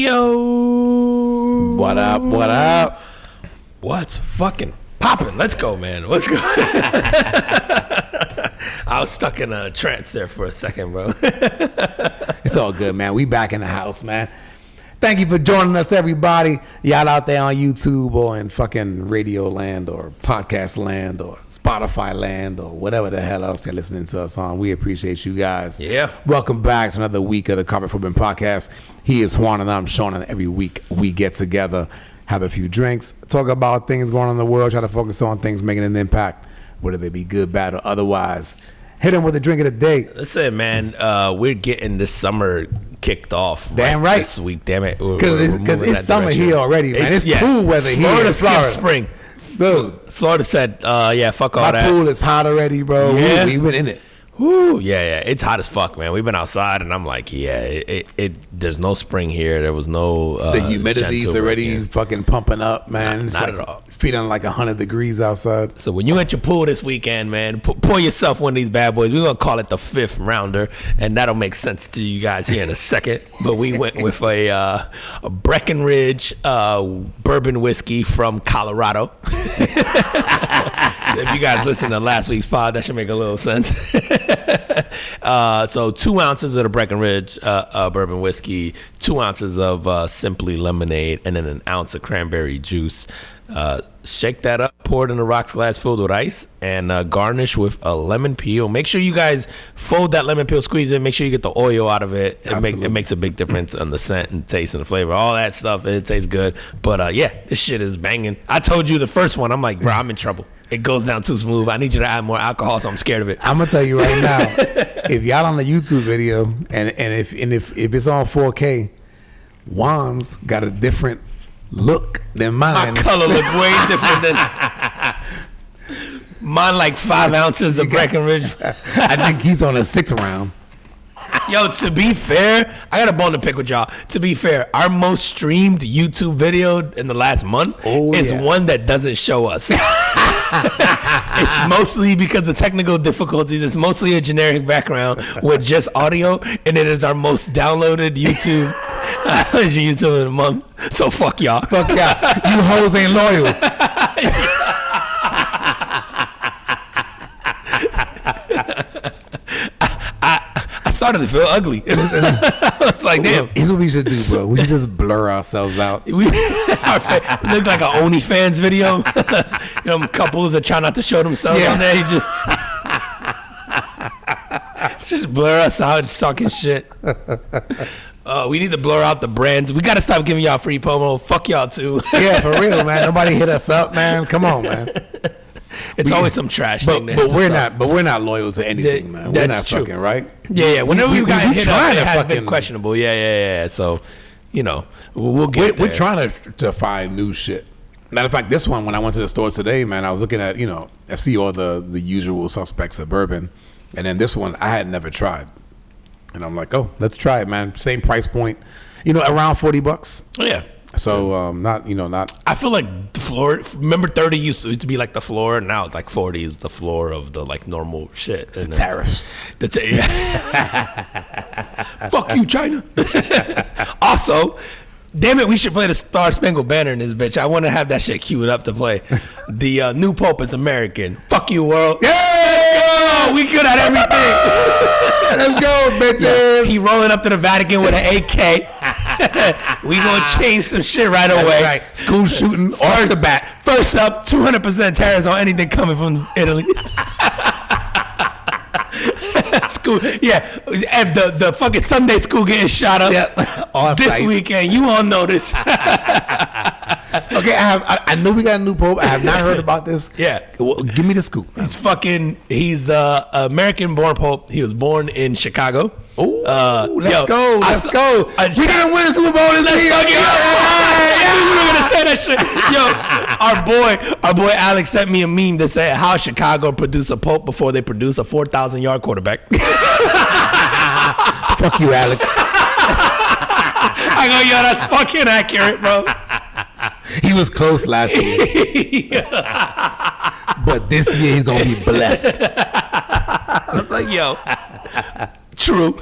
Radio. What up? What up? What's fucking popping? Let's go, man. Let's go. I was stuck in a trance there for a second, bro. It's all good, man. We back in the house, man. Thank you for joining us, everybody. Y'all out there on YouTube or in fucking radio land or podcast land or Spotify land or whatever the hell else you're listening to us on. We appreciate you guys. Yeah. Welcome back to another week of the Carpet Football Podcast. He is Juan and I'm Sean, and every week we get together, have a few drinks, talk about things going on in the world, try to focus on things making an impact, whether they be good, bad, or otherwise. Hit him with a drink of the day. Listen, man, we're getting this summer kicked off. Damn right. This week, damn it. Because it's summer here already, man. It's cool weather here. Florida spring. Dude. Florida said, yeah, fuck all that. My pool is hot already, bro. Yeah. We've been in it. Woo, yeah, it's hot as fuck, man. We've been outside, and I'm like, yeah, there's no spring here. There was no the humidity's already fucking pumping up, man. Not at all. Feeling like 100 degrees outside. So when you at your pool this weekend, man, pour yourself one of these bad boys. We're gonna call it the fifth rounder, and that'll make sense to you guys here in a second. But we went with a Breckenridge bourbon whiskey from Colorado. If you guys listen to last week's pod, that should make a little sense. So 2 ounces of the Breckenridge bourbon whiskey, 2 ounces of Simply Lemonade, and then an ounce of cranberry juice. Shake that up, pour it in a rocks glass filled with ice, and garnish with a lemon peel. Make sure you guys fold that lemon peel, squeeze it, make sure you get the oil out of it. It makes a big difference on the scent and taste and the flavor. All that stuff, it tastes good. But yeah, this shit is banging. I told you the first one, I'm like, bro, I'm in trouble. It goes down too smooth. I need you to add more alcohol, so I'm scared of it. I'm gonna tell you right now, if y'all on the YouTube video and if it's on 4K, Juan's got a different look than mine. My color look way different than mine. Like 5 ounces of Breckenridge. I think he's on a 6th round. Yo, to be fair, I got a bone to pick with y'all. To be fair, our most streamed YouTube video in the last month is one that doesn't show us. It's mostly because of technical difficulties. It's mostly a generic background with just audio, and it is our most downloaded YouTube of the month. So fuck y'all. Fuck y'all. You hoes ain't loyal. I started to feel ugly. I was like, damn. Here's what we should do, bro. We should just blur ourselves out. We look like an OnlyFans video. Couples that try not to show themselves on there. Just blur us out, just talking shit. We need to blur out the brands. We got to stop giving y'all free promo. Fuck y'all too. Yeah, for real, man. Nobody hit us up, man. Come on, man. It's always some trash thing. But we're not loyal to anything, man. We're not true. fucking, right? Yeah. Whenever we got hit up, it has been questionable. Yeah. So, we'll get there. We're trying to find new shit. Matter of fact, this one, when I went to the store today, man, I was looking at, I see all the usual suspects of bourbon. And then this one I had never tried. And I'm like, oh, let's try it, man. Same price point, around $40. Yeah. So not. I feel like the floor. Remember, 30 used to be like the floor, and now it's like 40 is the floor of the like normal shit. It's the tariffs. Fuck you, China. Also, damn it, we should play the Star Spangled Banner in this bitch. I want to have that shit queued up to play. The new Pope is American. Fuck you, world. Yeah, we good at everything. Let's go, bitches. He rolling up to the Vatican with an AK. We gonna change some shit right away. Right. School shooting off the bat. First up, 200% tariffs on anything coming from Italy. School, yeah. And the fucking Sunday school getting shot up this weekend. You all notice. Okay, I know we got a new pope. I have not heard about this. Yeah. Well, give me the scoop. He's the American-born pope. He was born in Chicago. Oh, let's go. We're going to win the Super Bowl this week. You were going to say that shit. Yo, our boy Alex sent me a meme that said how Chicago produce a pope before they produce a 4,000-yard quarterback. Fuck you, Alex. I go, yo, that's fucking accurate, bro. He was close last year. But this year he's going to be blessed. I was like, yo. True.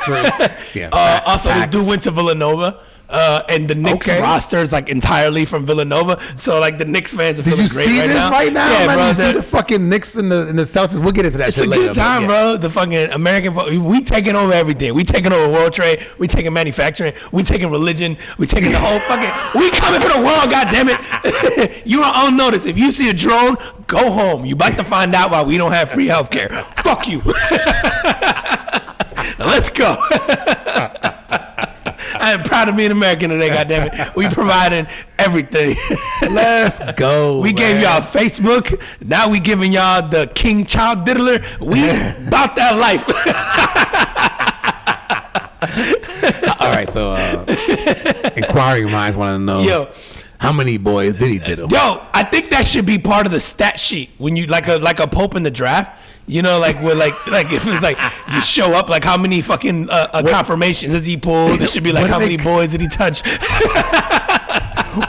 Yeah. Also, this dude went to Villanova. and the Knicks roster is like entirely from Villanova. So like the Knicks fans are feeling great right now. Did you see this right now? Yeah, man, bro. You see the fucking Knicks and the Celtics. We'll get into that shit later. It's a good time, bro. The fucking American, we taking over everything. We taking over World Trade. We taking manufacturing. We taking religion. We taking the whole fucking. We coming for the world. God damn it! You are on notice. If you see a drone, go home. You about to find out why we don't have free healthcare. Fuck you. Let's go. I am proud of being American today, goddammit. We providing everything. Let's go. We gave y'all Facebook. Now we giving y'all the King Child Diddler. We about that life. All right, so inquiring minds want to know how many boys did he diddle? Yo, I think that should be part of the stat sheet when you like a pope in the draft. You know, like we're like if it's like you show up, like how many fucking confirmations has he pulled? It should be like how many boys did he touch?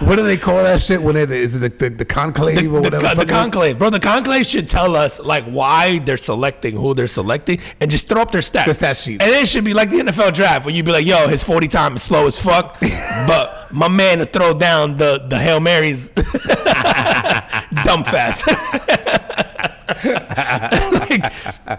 What do they call that shit when is it the conclave or whatever? The conclave, bro. The conclave should tell us like why they're selecting who they're selecting, and just throw up their stats. The stat sheet. And then it should be like the NFL draft, where you'd be like, "Yo, his 40 time is slow as fuck," but my man to throw down the Hail Marys dumb fast. Like,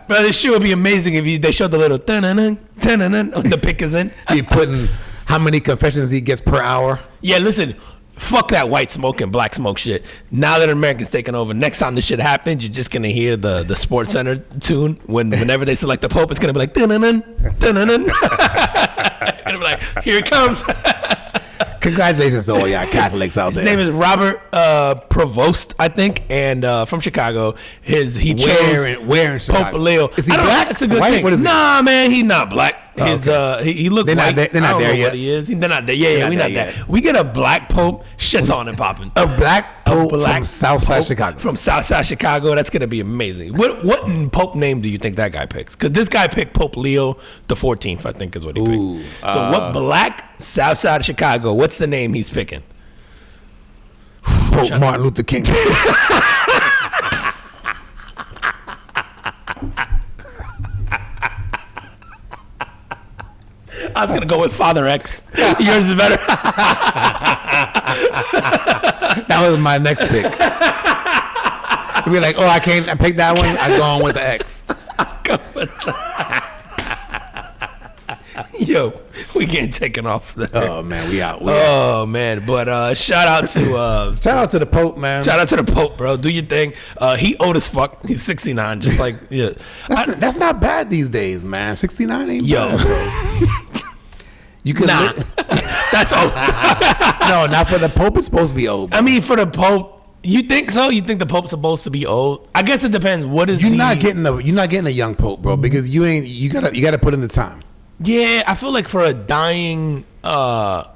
bro, this shit would be amazing if they showed the little dun-dun-dun, dun-dun-dun, when the pick is in. He putting how many confessions he gets per hour. Yeah, listen, fuck that white smoke and black smoke shit. Now that Americans taking over, next time this shit happens, you're just gonna hear the Sports Center tune whenever they select the Pope. It's gonna be like dun-dun-dun, dun-dun-dun. Gonna be like, here it comes. Congratulations to all y'all Catholics out there. His name is Robert Provost, I think, and from Chicago. He chose where in Chicago? Pope Leo. Is he black? It's a good white? thing. What is nah, man, he's not black. He looked they're white. They're not there yet. What he is. They're not there. Yeah, we're not there. We get a black Pope. Shit's on and popping. A black Pope from Southside Chicago. From Southside Chicago. That's gonna be amazing. What Pope name do you think that guy picks? Because this guy picked Pope Leo the 14th, I think is what he picked. So what black Southside of Chicago? What's the name he's picking? Pope Martin Luther King. I was gonna go with Father X. Yours is better. That was my next pick. You'd be like, I pick that one. I go on with the X. Yo, we getting taken off there. Oh man, we out. Man, but shout out to the Pope, man. Shout out to the Pope, bro. Do your thing. He old as fuck. He's 69, just like That's not bad these days, man. 69 ain't bad, bro. You can that's old. No, not for the Pope. It's supposed to be old, bro. I mean, for the Pope, you think so? You think the Pope's supposed to be old? I guess it depends. What is you're not getting a young Pope, bro, because you gotta put in the time. Yeah, I feel like for a dying like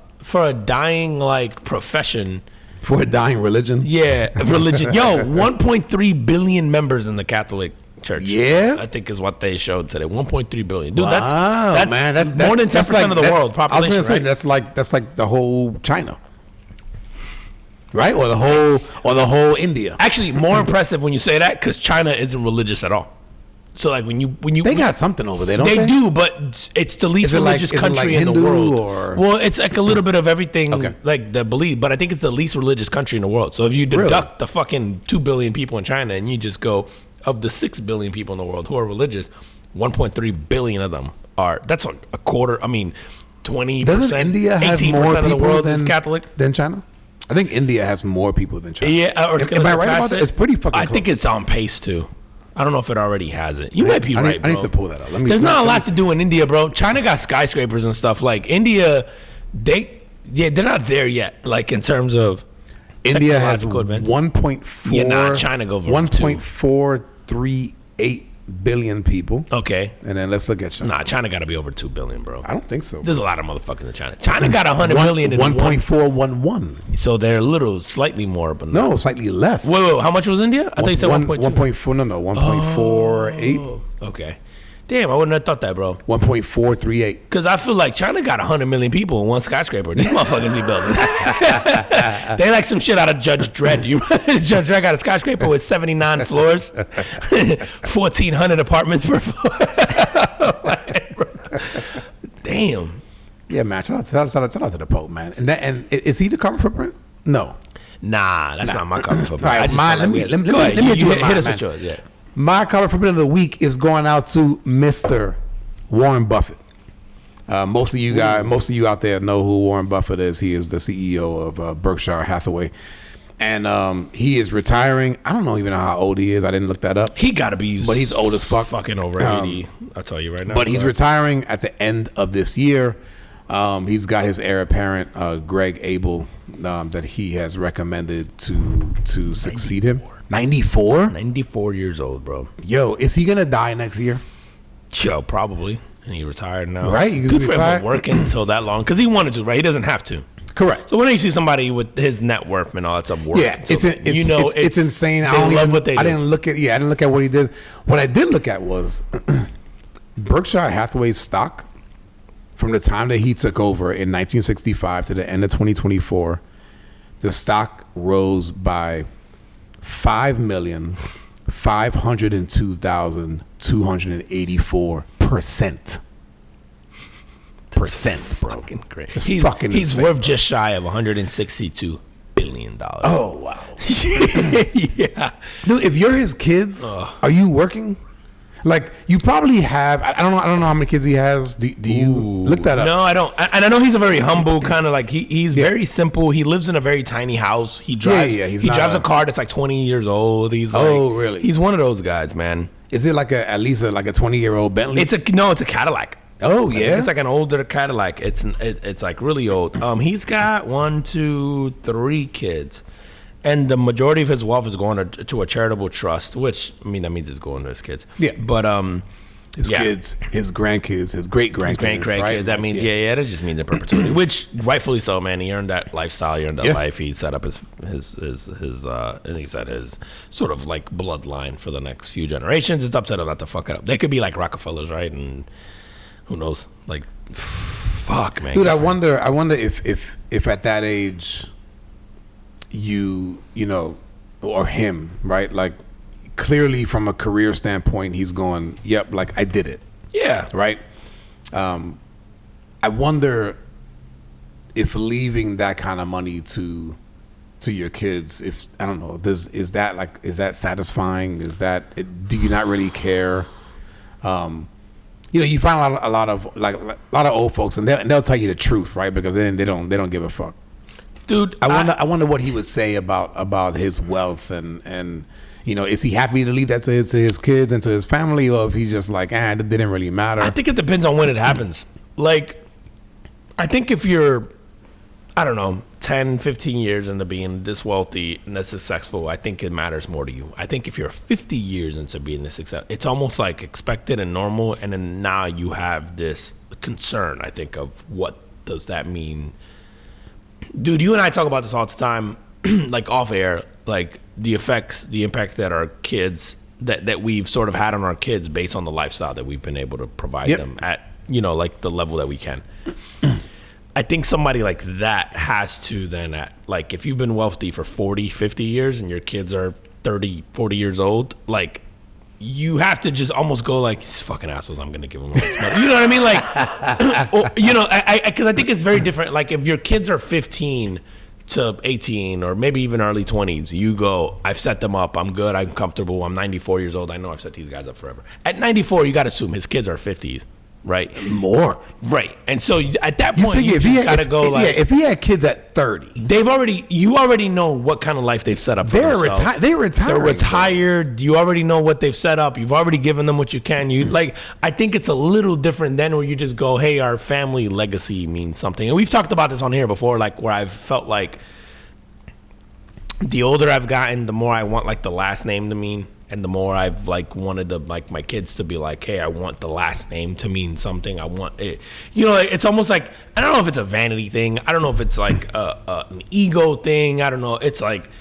profession. For a dying religion? Yeah, religion. Yo, 1.3 billion members in the Catholic Church. Yeah? I think is what they showed today. 1.3 billion. Dude, wow, that's man, more than 10% of the world population. I was gonna say that's like the whole China. Right? Or the whole India. Actually, more impressive when you say that, because China isn't religious at all. So like when you they got something over there, don't they? They do, but it's the least religious country in the world. Well, it's like a little bit of everything, like the belief, but I think it's the least religious country in the world. So if you deduct the fucking 2 billion people in China and you just go of the 6 billion people in the world who are religious, 1.3 billion of them are. That's like a quarter. I mean, 20%. Doesn't India have more people of the world than is Catholic than China? I think India has more people than China. Yeah, or am I right about that? It's pretty fucking close. I think it's on pace too. I don't know if it already has it. You might be right, bro. I need to pull that up. There's not a lot to do in India, bro. China got skyscrapers and stuff. Like India, they're not there yet. Like in terms of India has 1.4. Yeah, nah, China go for 1.438 billion people. Okay. And then let's look at China. Nah, China got to be over 2 billion, bro. I don't think so. There's a lot of motherfuckers in China. China got 100 million in 1.411. So they're a little slightly more, but no, slightly less. Wait, how much was India? I thought you said 1.2. 1.4. No, 1.48. Okay. Damn, I wouldn't have thought that, bro. 1.438. Because I feel like China got 100 million people in one skyscraper. These motherfuckers be building. They like some shit out of Judge Dredd. You Judge Dredd got a skyscraper with 79 floors, 1,400 apartments per floor. Damn. Yeah, man. Shout out to the Pope, man. And is he the carbon footprint? No. Nah, that's not my carbon footprint. All right, mine. Let me hit us with yours. Yeah. My carbon footprint of the week is going out to Mr. Warren Buffett. Most of you out there know who Warren Buffett is. He is the CEO of Berkshire Hathaway. And he is retiring. I don't even know how old he is. I didn't look that up. He got to be, but he's old as fuck. Fucking over 80. I'll tell you right now. But he's retiring at the end of this year. He's got his heir apparent, Greg Abel, that he has recommended to succeed him. 94? 94 years old, bro. Yo, is he gonna die next year? Yo, probably. And he retired now. Right? Good for him working until that long because he wanted to, right? He doesn't have to. Correct. So when you see somebody with his net worth and all that stuff working, yeah, it's insane. I didn't look at what he did. What I did look at was Berkshire Hathaway's stock from the time that he took over in 1965 to the end of 2024. The stock rose by 5,502,284%. Bro. Fucking great. He's worth just shy of $162 billion. Oh wow. Yeah. Dude, if you're his kids, are you working? Like you probably have. I don't know how many kids he has. Do you look that up? No, I don't. And I know he's a very humble kind of like he's very simple. He lives in a very tiny house. He drives. He drives a car that's like 20 years old. He's like, really? He's one of those guys, man. Is it like at least a 20-year-old Bentley? It's a Cadillac. Oh yeah, it's like an older Cadillac. It's like really old. He's got 1, 2, 3 kids, and the majority of his wealth is going to a charitable trust. Which that means it's going to his kids. Yeah, but his kids, his grandkids, his great grandkids, right? That means that just means in perpetuity. Which rightfully so, man. He earned that lifestyle. He earned that life. He set up his and he said his sort of like bloodline for the next few generations. It's up to them not to fuck it up. They could be like Rockefellers, right? And who knows? Like, fuck, man. Dude, I wonder if at that age, you know, or him, right? Like, clearly from a career standpoint, he's going, yep, like I did it. Yeah. Right. I wonder if leaving that kind of money to your kids, if I don't know, is that satisfying? Do you not really care? You know, you find a lot of old folks, and they'll tell you the truth, right? Because they don't give a fuck. Dude, I wonder what he would say about his wealth and you know, is he happy to leave that to his kids and to his family, or if he's just like, it didn't really matter? I think it depends on when it happens. Like, I think if you're, I don't know, 10, 15 years into being this wealthy and this successful, I think it matters more to you. I think if you're 50 years into being this successful, it's almost like expected and normal, and then now you have this concern, I think, of what does that mean? Dude, you and I talk about this all the time, like off air, like the impact that our kids, that we've sort of had on our kids based on the lifestyle that we've been able to provide them at, you know, like the level that we can. I think somebody like that has to then, like, if you've been wealthy for 40, 50 years and your kids are 30, 40 years old, like, you have to just almost go like, these fucking assholes, I'm going to give them all this money. You know what I mean? Like, you know, because I think it's very different. Like, if your kids are 15 to 18 or maybe even early 20s, you go, I've set them up. I'm good. I'm comfortable. I'm 94 years old. I know I've set these guys up forever. At 94, you got to assume his kids are 50s. Right, more right, and so at that point, you just gotta go like, if he had kids at 30, you already know what kind of life they've set up for themselves. They're retired. You already know what they've set up. You've already given them what you can. I think it's a little different than where you just go, hey, our family legacy means something. And we've talked about this on here before, like where I've felt like the older I've gotten, the more I want like the last name to mean. And the more I've like wanted to like my kids to be like, hey, I want the last name to mean something. I want it. You know, it's almost like, I don't know if it's a vanity thing. I don't know if it's like an ego thing. I don't know. It's like,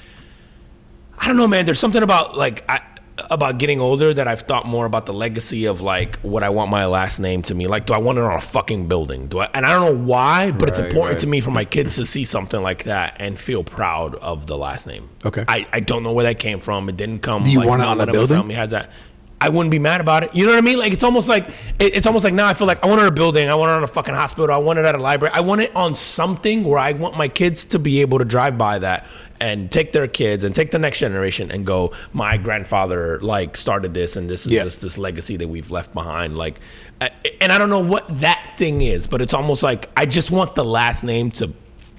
I don't know, man. There's something about about getting older that I've thought more about the legacy of like what I want my last name to mean. Like, do I want it on a fucking building? And I don't know why, but it's important to me for my kids to see something like that and feel proud of the last name. Okay. I don't know where that came from. It didn't come. Do you want it on a building? Has that. I wouldn't be mad about it. You know what I mean? Like it's almost like now I feel like I want it at a building, I want it on a fucking hospital, I want it at a library, I want it on something where I want my kids to be able to drive by that and take their kids and take the next generation and go, my grandfather like started this, and this is just this legacy that we've left behind. Like, and I don't know what that thing is, but it's almost like I just want the last name to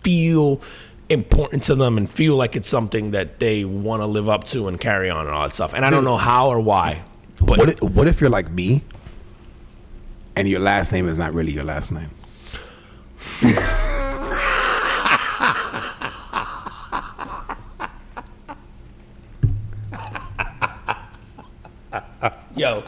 feel important to them and feel like it's something that they want to live up to and carry on and all that stuff. And I don't know how or why. But what if you're like me and your last name is not really your last name? Yo.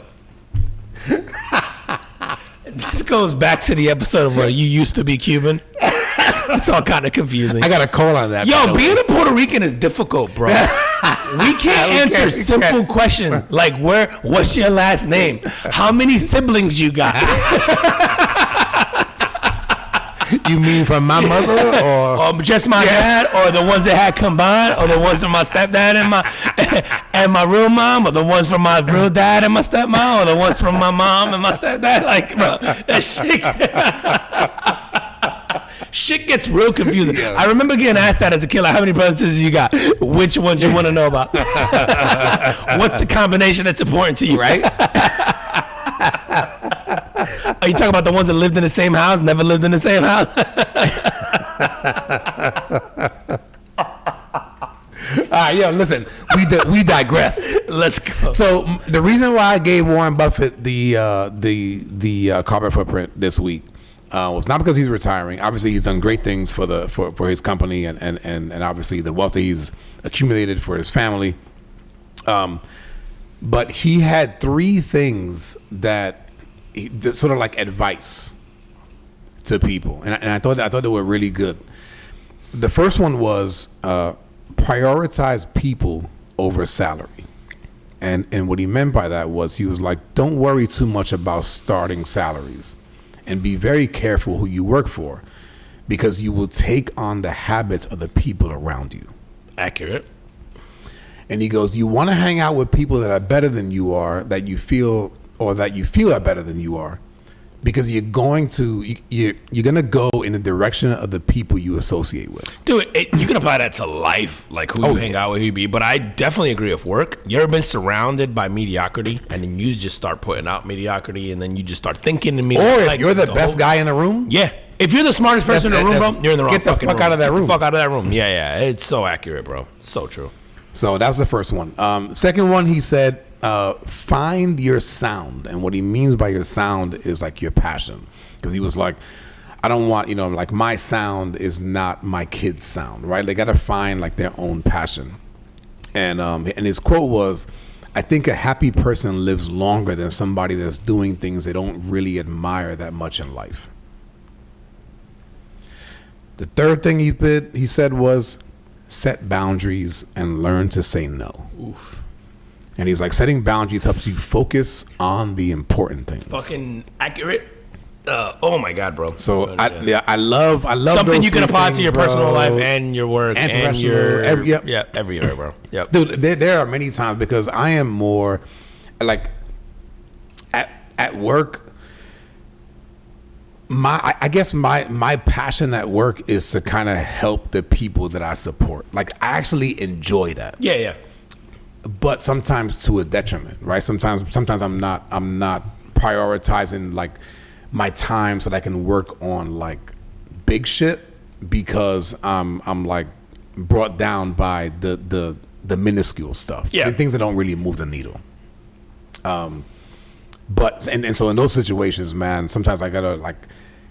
This goes back to the episode where you used to be Cuban. It's all kind of confusing. I got a call on that. Yo, being a Puerto Rican is difficult, bro. We can't answer simple questions like what's your last name? How many siblings you got? You mean from my mother or just my dad, or the ones that had combined, or the ones from my stepdad and my real mom, or the ones from my real dad and my stepmom, or the ones from my mom and my stepdad? Like, bro, that shit gets real confusing. Yeah. I remember getting asked that as a kid, like, how many brothers and sisters you got? Which ones you want to know about? What's the combination that's important to you? Right? Are you talking about the ones that lived in the same house, never lived in the same house? All right, yo, listen, we digress. Let's go. So the reason why I gave Warren Buffett the carbon footprint this week was not because he's retiring. Obviously, he's done great things for his company and obviously the wealth that he's accumulated for his family. But he had three things that sort of like advice to people, and I thought they were really good. The first one was prioritize people over salary, and what he meant by that was he was like, don't worry too much about starting salaries, and be very careful who you work for, because you will take on the habits of the people around you. Accurate. And he goes, you want to hang out with people that are better than you are, that you feel are better than you are, because you're going to go in the direction of the people you associate with. Dude, you can apply that to life, like who you hang out with, who you be. But I definitely agree with work. You ever been surrounded by mediocrity, and then you just start putting out mediocrity, and then you just start thinking to me. Or if you're the best guy in the room. Yeah. If you're the smartest person in the room, bro, you're in the wrong fucking room. Get the fuck out of that room. Get the fuck out of that room. Yeah. It's so accurate, bro. So true. So that was the first one. Second one, he said, find your sound. And what he means by your sound is like your passion. Because he was like, I don't want, like my sound is not my kid's sound, right? They got to find like their own passion. And his quote was, I think a happy person lives longer than somebody that's doing things they don't really admire that much in life. The third thing he said was, set boundaries and learn to say no. Oof. And he's like, setting boundaries helps you focus on the important things. Fucking accurate. Oh my God, bro. So I love something those you can apply to your bro. Personal life and your work and your everywhere, bro. Yep. Dude, there are many times, because I am more like at work. I guess my passion at work is to kind of help the people that I support. Like, I actually enjoy that. Yeah. But sometimes to a detriment, right? Sometimes I'm not prioritizing like my time so that I can work on like big shit, because I'm like brought down by the minuscule stuff. Yeah. The things that don't really move the needle. But so in those situations, man, sometimes I gotta like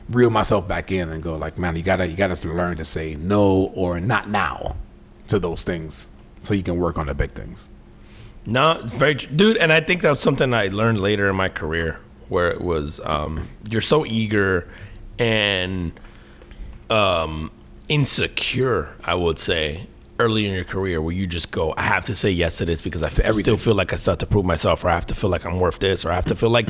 reel myself back in and go like, man, you gotta learn to say no or not now to those things, so you can work on the big things. No, it's very dude, and I think that was something I learned later in my career, where it was you're so eager and insecure, I would say, early in your career where you just go, I have to say yes to this because I everything. still feel like I still have to prove myself, or I have to feel like I'm worth this, or I have to feel like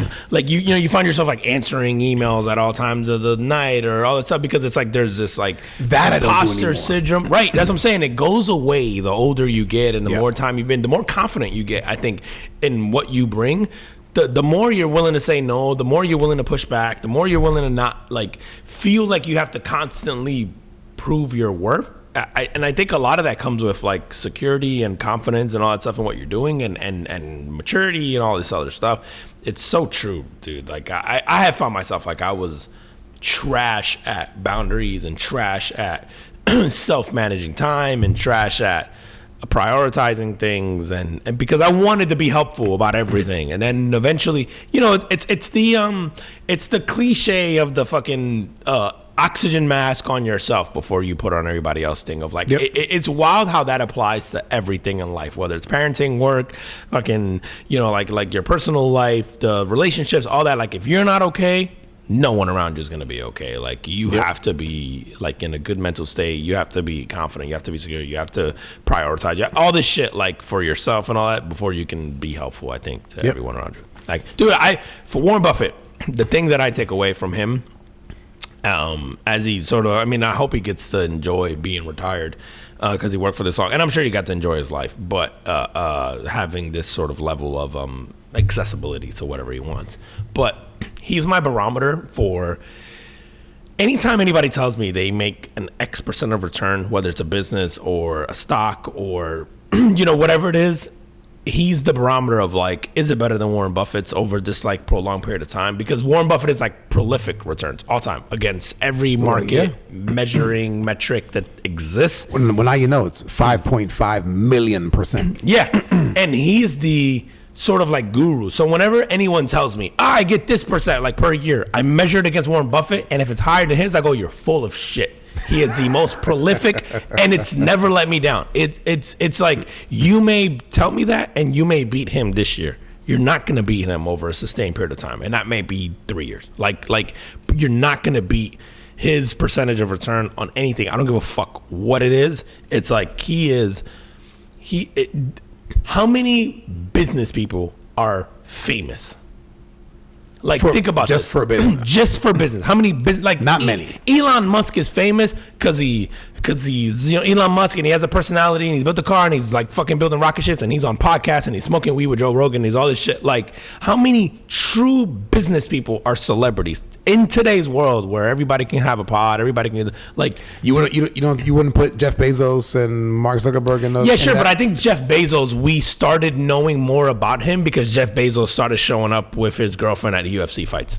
you find yourself like answering emails at all times of the night or all that stuff because it's like there's this like that imposter syndrome. Right. That's what I'm saying. It goes away the older you get and the more time you've been, the more confident you get, I think, in what you bring. The more you're willing to say no, the more you're willing to push back, the more you're willing to not like feel like you have to constantly prove your worth. And I think a lot of that comes with like security and confidence and all that stuff and what you're doing and maturity and all this other stuff. It's so true, dude. Like I have found myself like I was trash at boundaries and trash at self-managing time and trash at prioritizing things and because I wanted to be helpful about everything. And then eventually, it's the cliche of the fucking oxygen mask on yourself before you put on everybody else thing of like it's wild how that applies to everything in life, whether it's parenting, work, fucking like your personal life, the relationships, all that. Like if you're not okay, no one around you is going to be okay. Like you have to be like in a good mental state. You have to be confident. You have to be secure. You have to prioritize all this shit like for yourself and all that before you can be helpful, I think, to everyone around you. Like, dude, for Warren Buffett, the thing that I take away from him, as he sort of, I hope he gets to enjoy being retired because he worked for this long, and I'm sure he got to enjoy his life, but having this sort of level of accessibility to whatever he wants. But he's my barometer for anytime anybody tells me they make an X% of return, whether it's a business or a stock or whatever it is. He's the barometer of like, is it better than Warren Buffett's over this like prolonged period of time? Because Warren Buffett is like prolific returns all time against every market measuring metric that exists. Well, now it's 5.5 million %. Yeah, and he's the sort of like guru. So whenever anyone tells me, I get this % like per year, I measure it against Warren Buffett, and if it's higher than his, I go, you're full of shit. He is the most prolific, and it's never let me down. It's like you may tell me that, and you may beat him this year. You're not going to beat him over a sustained period of time, and that may be 3 years. Like you're not going to beat his percentage of return on anything. I don't give a fuck what it is. It's like how many business people are famous? Like, think about just this. for business. Just for business. How many business? Like, not many. Elon Musk is famous because he's Elon Musk and he has a personality and he's built a car and he's like fucking building rocket ships and he's on podcasts and he's smoking weed with Joe Rogan and he's all this shit. Like, how many true business people are celebrities in today's world where everybody can have a pod, everybody can like. You wouldn't put Jeff Bezos and Mark Zuckerberg in those. Yeah, sure, but I think Jeff Bezos, we started knowing more about him because Jeff Bezos started showing up with his girlfriend at UFC fights.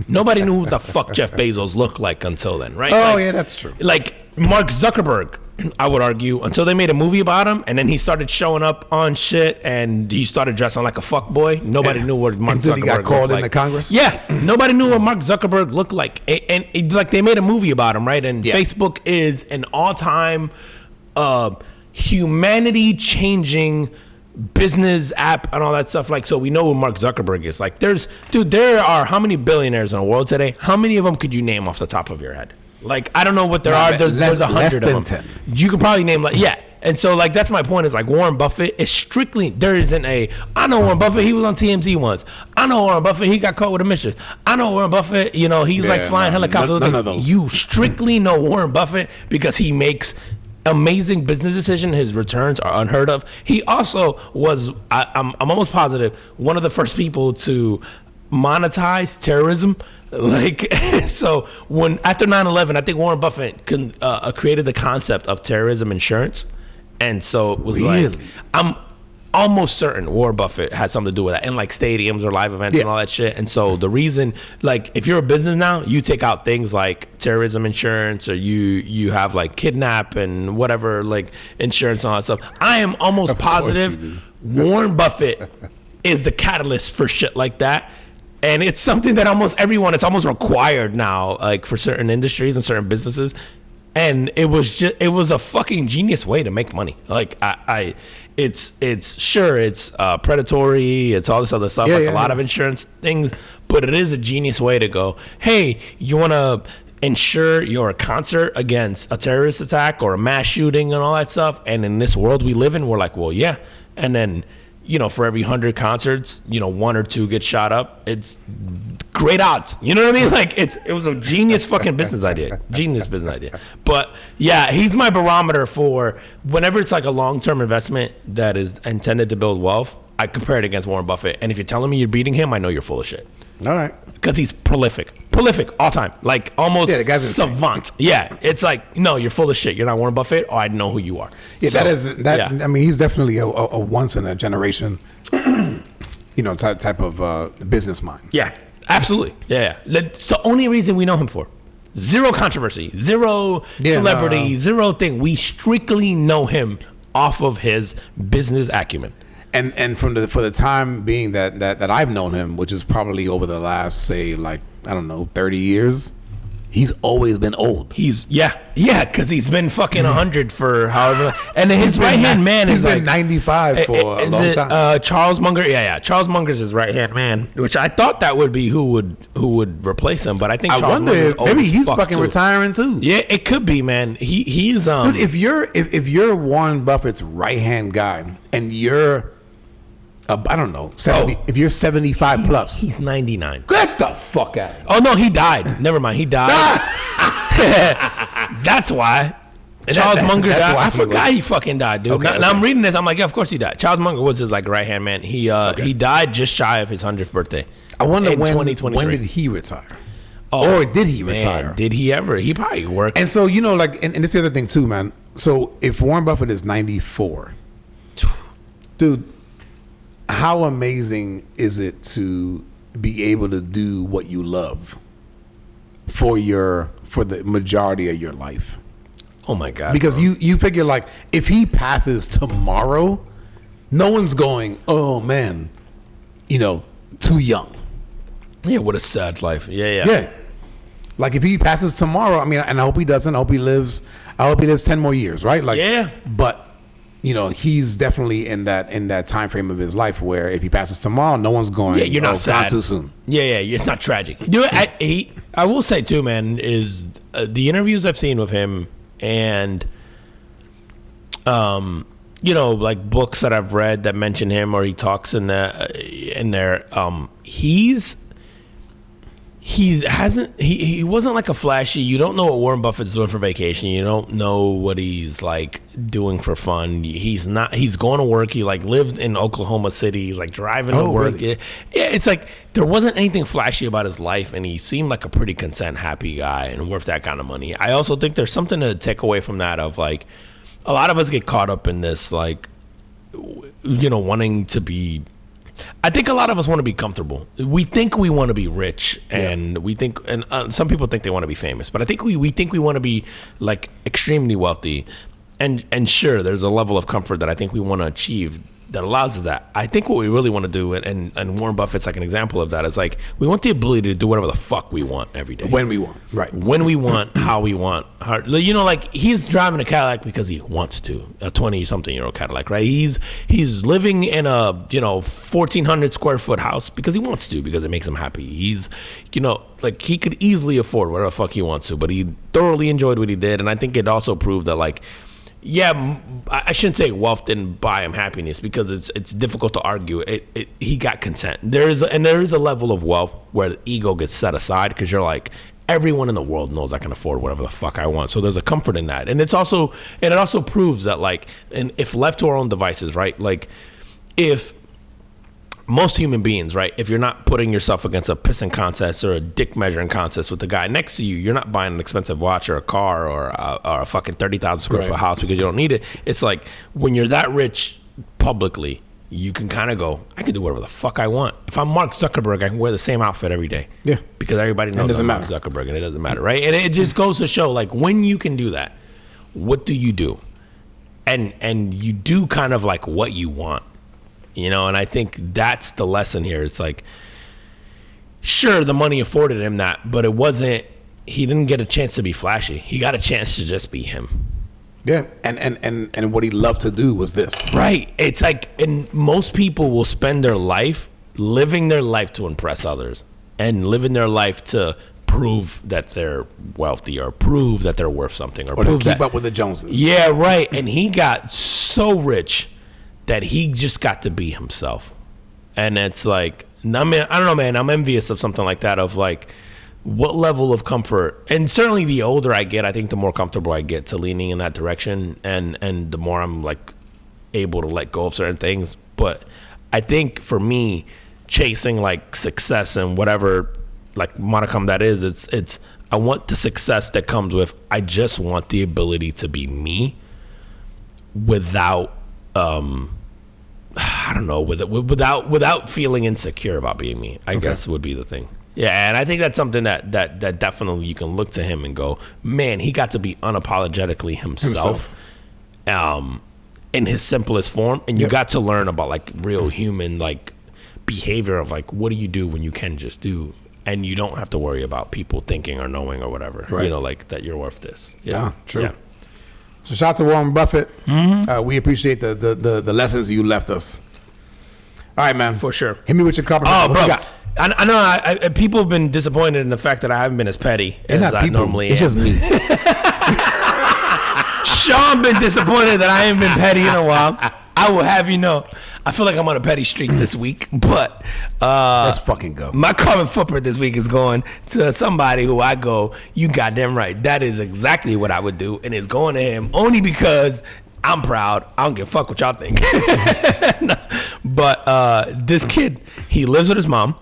Nobody knew who the fuck Jeff Bezos looked like until then, right? Oh, yeah, that's true. Like Mark Zuckerberg, I would argue, until they made a movie about him, and then he started showing up on shit, and he started dressing like a fuck boy. Nobody knew what Mark Zuckerberg he got called into like. Congress? Yeah, nobody knew what Mark Zuckerberg looked like. And like they made a movie about him, right? And Facebook is an all-time humanity-changing business app and all that stuff. Like, so we know what Mark Zuckerberg is. Like, there are how many billionaires in the world today? How many of them could you name off the top of your head? Like, I don't know what there are. There's 100 of them. 10. You can probably name like, yeah. And so, like, that's my point is, like, Warren Buffett is strictly, there isn't I know Warren Buffett, he was on TMZ once. I know Warren Buffett, he got caught with a mistress. I know Warren Buffett, he's like flying helicopters. None of those. You strictly know Warren Buffett because he makes amazing business decision. His returns are unheard of. He also was, I'm almost positive, one of the first people to monetize terrorism. Like, so when after 9/11, I think Warren Buffett created the concept of terrorism insurance, and so it was like, I'm almost certain Warren Buffett had something to do with that, and like stadiums or live events and all that shit. And so the reason, like, if you're a business now, you take out things like terrorism insurance, or you have like kidnap and whatever, like insurance and all that stuff. I am almost positive Warren Buffett is the catalyst for shit like that. And it's something that it's almost required now, like for certain industries and certain businesses. And it was a fucking genius way to make money. Like it's predatory, it's all this other stuff, a lot of insurance things, but it is a genius way to go, hey, you want to ensure your concert against a terrorist attack or a mass shooting and all that stuff. And in this world we live in, we're like, well, yeah. And then, for every 100 concerts, 1 or 2 get shot up. It's great odds. You know what I mean? Like it was a genius fucking business idea. Genius business idea. But yeah, he's my barometer for whenever it's like a long-term investment that is intended to build wealth. I compare it against Warren Buffett. And if you're telling me you're beating him, I know you're full of shit. All right. Because he's prolific all time, like almost the guy's savant. Yeah, it's like, no, you're full of shit. You're not Warren Buffett. Oh, I know who you are. Yeah, so, that. Yeah. I mean, he's definitely a once in a generation, type of business mind. Yeah, absolutely. Yeah, that's the only reason we know him for. Zero controversy, zero celebrity, zero thing. We strictly know him off of his business acumen. And for the time being that I've known him, which is probably over the last, say, 30 years, he's always been old. Because he's been fucking 100 for however. And then his right hand man is been 95 for a long time. Charles Munger? Yeah. Charles Munger's his right hand man, which I thought that would be who would replace him, but I think Charles wonder if maybe he's fucking retiring too. Yeah, it could be, man. He's dude, if you're Warren Buffett's right hand guy and you're I don't know, 70, if you're 75 plus. He's 99. Get the fuck out of here. Oh, no, he died. Never mind, he died. That's why. Charles Munger died. I forgot he fucking died, dude. Now I'm reading this, I'm like, yeah, of course he died. Charles Munger was his right-hand man. He died just shy of his 100th birthday. I wonder when did he retire? Oh, or did he retire? Did he ever? He probably worked. And so, and this is the other thing too, man. So if Warren Buffett is 94, dude, how amazing is it to be able to do what you love for the majority of your life? Oh my God! Because you figure if he passes tomorrow, no one's going, oh man, too young. Yeah, what a sad life. Yeah. Like if he passes tomorrow, I mean, and I hope he doesn't. I hope he lives 10 more years, right? But he's definitely in that time frame of his life where if he passes tomorrow, no one's going. Yeah, you're not sad. Gone too soon. Yeah, it's not tragic. Dude, I will say too, man, is the interviews I've seen with him and, books that I've read that mention him or he talks in there, he wasn't like a flashy. You don't know what Warren Buffett's doing for vacation. You don't know what he's doing for fun. He's going to work. He lived in Oklahoma City. He's driving to work. Really? Yeah, it's there wasn't anything flashy about his life, and he seemed like a pretty content, happy guy and worth that kind of money. I also think there's something to take away from that of a lot of us get caught up in this wanting to be. I think a lot of us want to be comfortable. We think we want to be rich, and we think, and some people think they want to be famous. But I think we think we want to be extremely wealthy, and sure, there's a level of comfort that I think we want to achieve that allows us that. I think what we really want to do, and Warren Buffett's an example of that, is we want the ability to do whatever the fuck we want every day. When we want. Right. When we want, how we want. He's driving a Cadillac because he wants to. A 20-something-year-old Cadillac, right? He's living in a, 1,400 square foot house because he wants to, because it makes him happy. He's, he could easily afford whatever the fuck he wants to, but he thoroughly enjoyed what he did. And I think it also proved that, I shouldn't say wealth didn't buy him happiness because it's difficult to argue. He got content. There is a level of wealth where the ego gets set aside because you're everyone in the world knows I can afford whatever the fuck I want. So there's a comfort in that, and it also proves that and if left to our own devices, right? If most human beings, right, if you're not putting yourself against a pissing contest or a dick measuring contest with the guy next to you, you're not buying an expensive watch or a car or a fucking 30,000 square foot house because you don't need it. It's when you're that rich publicly, you can kind of go, I can do whatever the fuck I want. If I'm Mark Zuckerberg, I can wear the same outfit every day. Yeah. Because everybody knows I'm Mark Zuckerberg and it doesn't matter, right? And it just goes to show, when you can do that, what do you do? And you do kind of what you want. And I think that's the lesson here. It's sure, the money afforded him that, but he didn't get a chance to be flashy. He got a chance to just be him. Yeah, and what he loved to do was this. Right. It's and most people will spend their life living their life to impress others and living their life to prove that they're wealthy or prove that they're worth something or to prove keep that, up with the Joneses. Yeah, right. And he got so rich that he just got to be himself. And it's like, I don't know, man. I'm envious of something like that, of like what level of comfort. And certainly the older I get, I think the more comfortable I get to leaning in that direction. And the more I'm like able to let go of certain things. But I think for me, chasing like success and whatever like modicum that is, it's I want the success that comes with, I just want the ability to be me without I don't know, without feeling insecure about being me, I guess would be the thing. Yeah, and I think that's something that definitely you can look to him and go, man, he got to be unapologetically himself. In his simplest form, and you got to learn about like real human like behavior of like, what do you do when you can just do, and you don't have to worry about people thinking or knowing or whatever, you know, like that you're worth this. Yeah, true. Yeah. So shout out to Warren Buffett. We appreciate the lessons you left us. All right, man. For sure. Hit me with your couple. Oh, bro. I know people have been disappointed in the fact that I haven't been as petty as I normally am. It's just me. Sean been disappointed that I ain't been petty in a while. I will have you know, I feel like I'm on a petty streak this week, but let's fucking go. My carbon footprint this week is going to somebody who I go, you goddamn right, that is exactly what I would do, and it's going to him only because I'm proud. I don't give a fuck what y'all think. But this kid, he lives with his mom.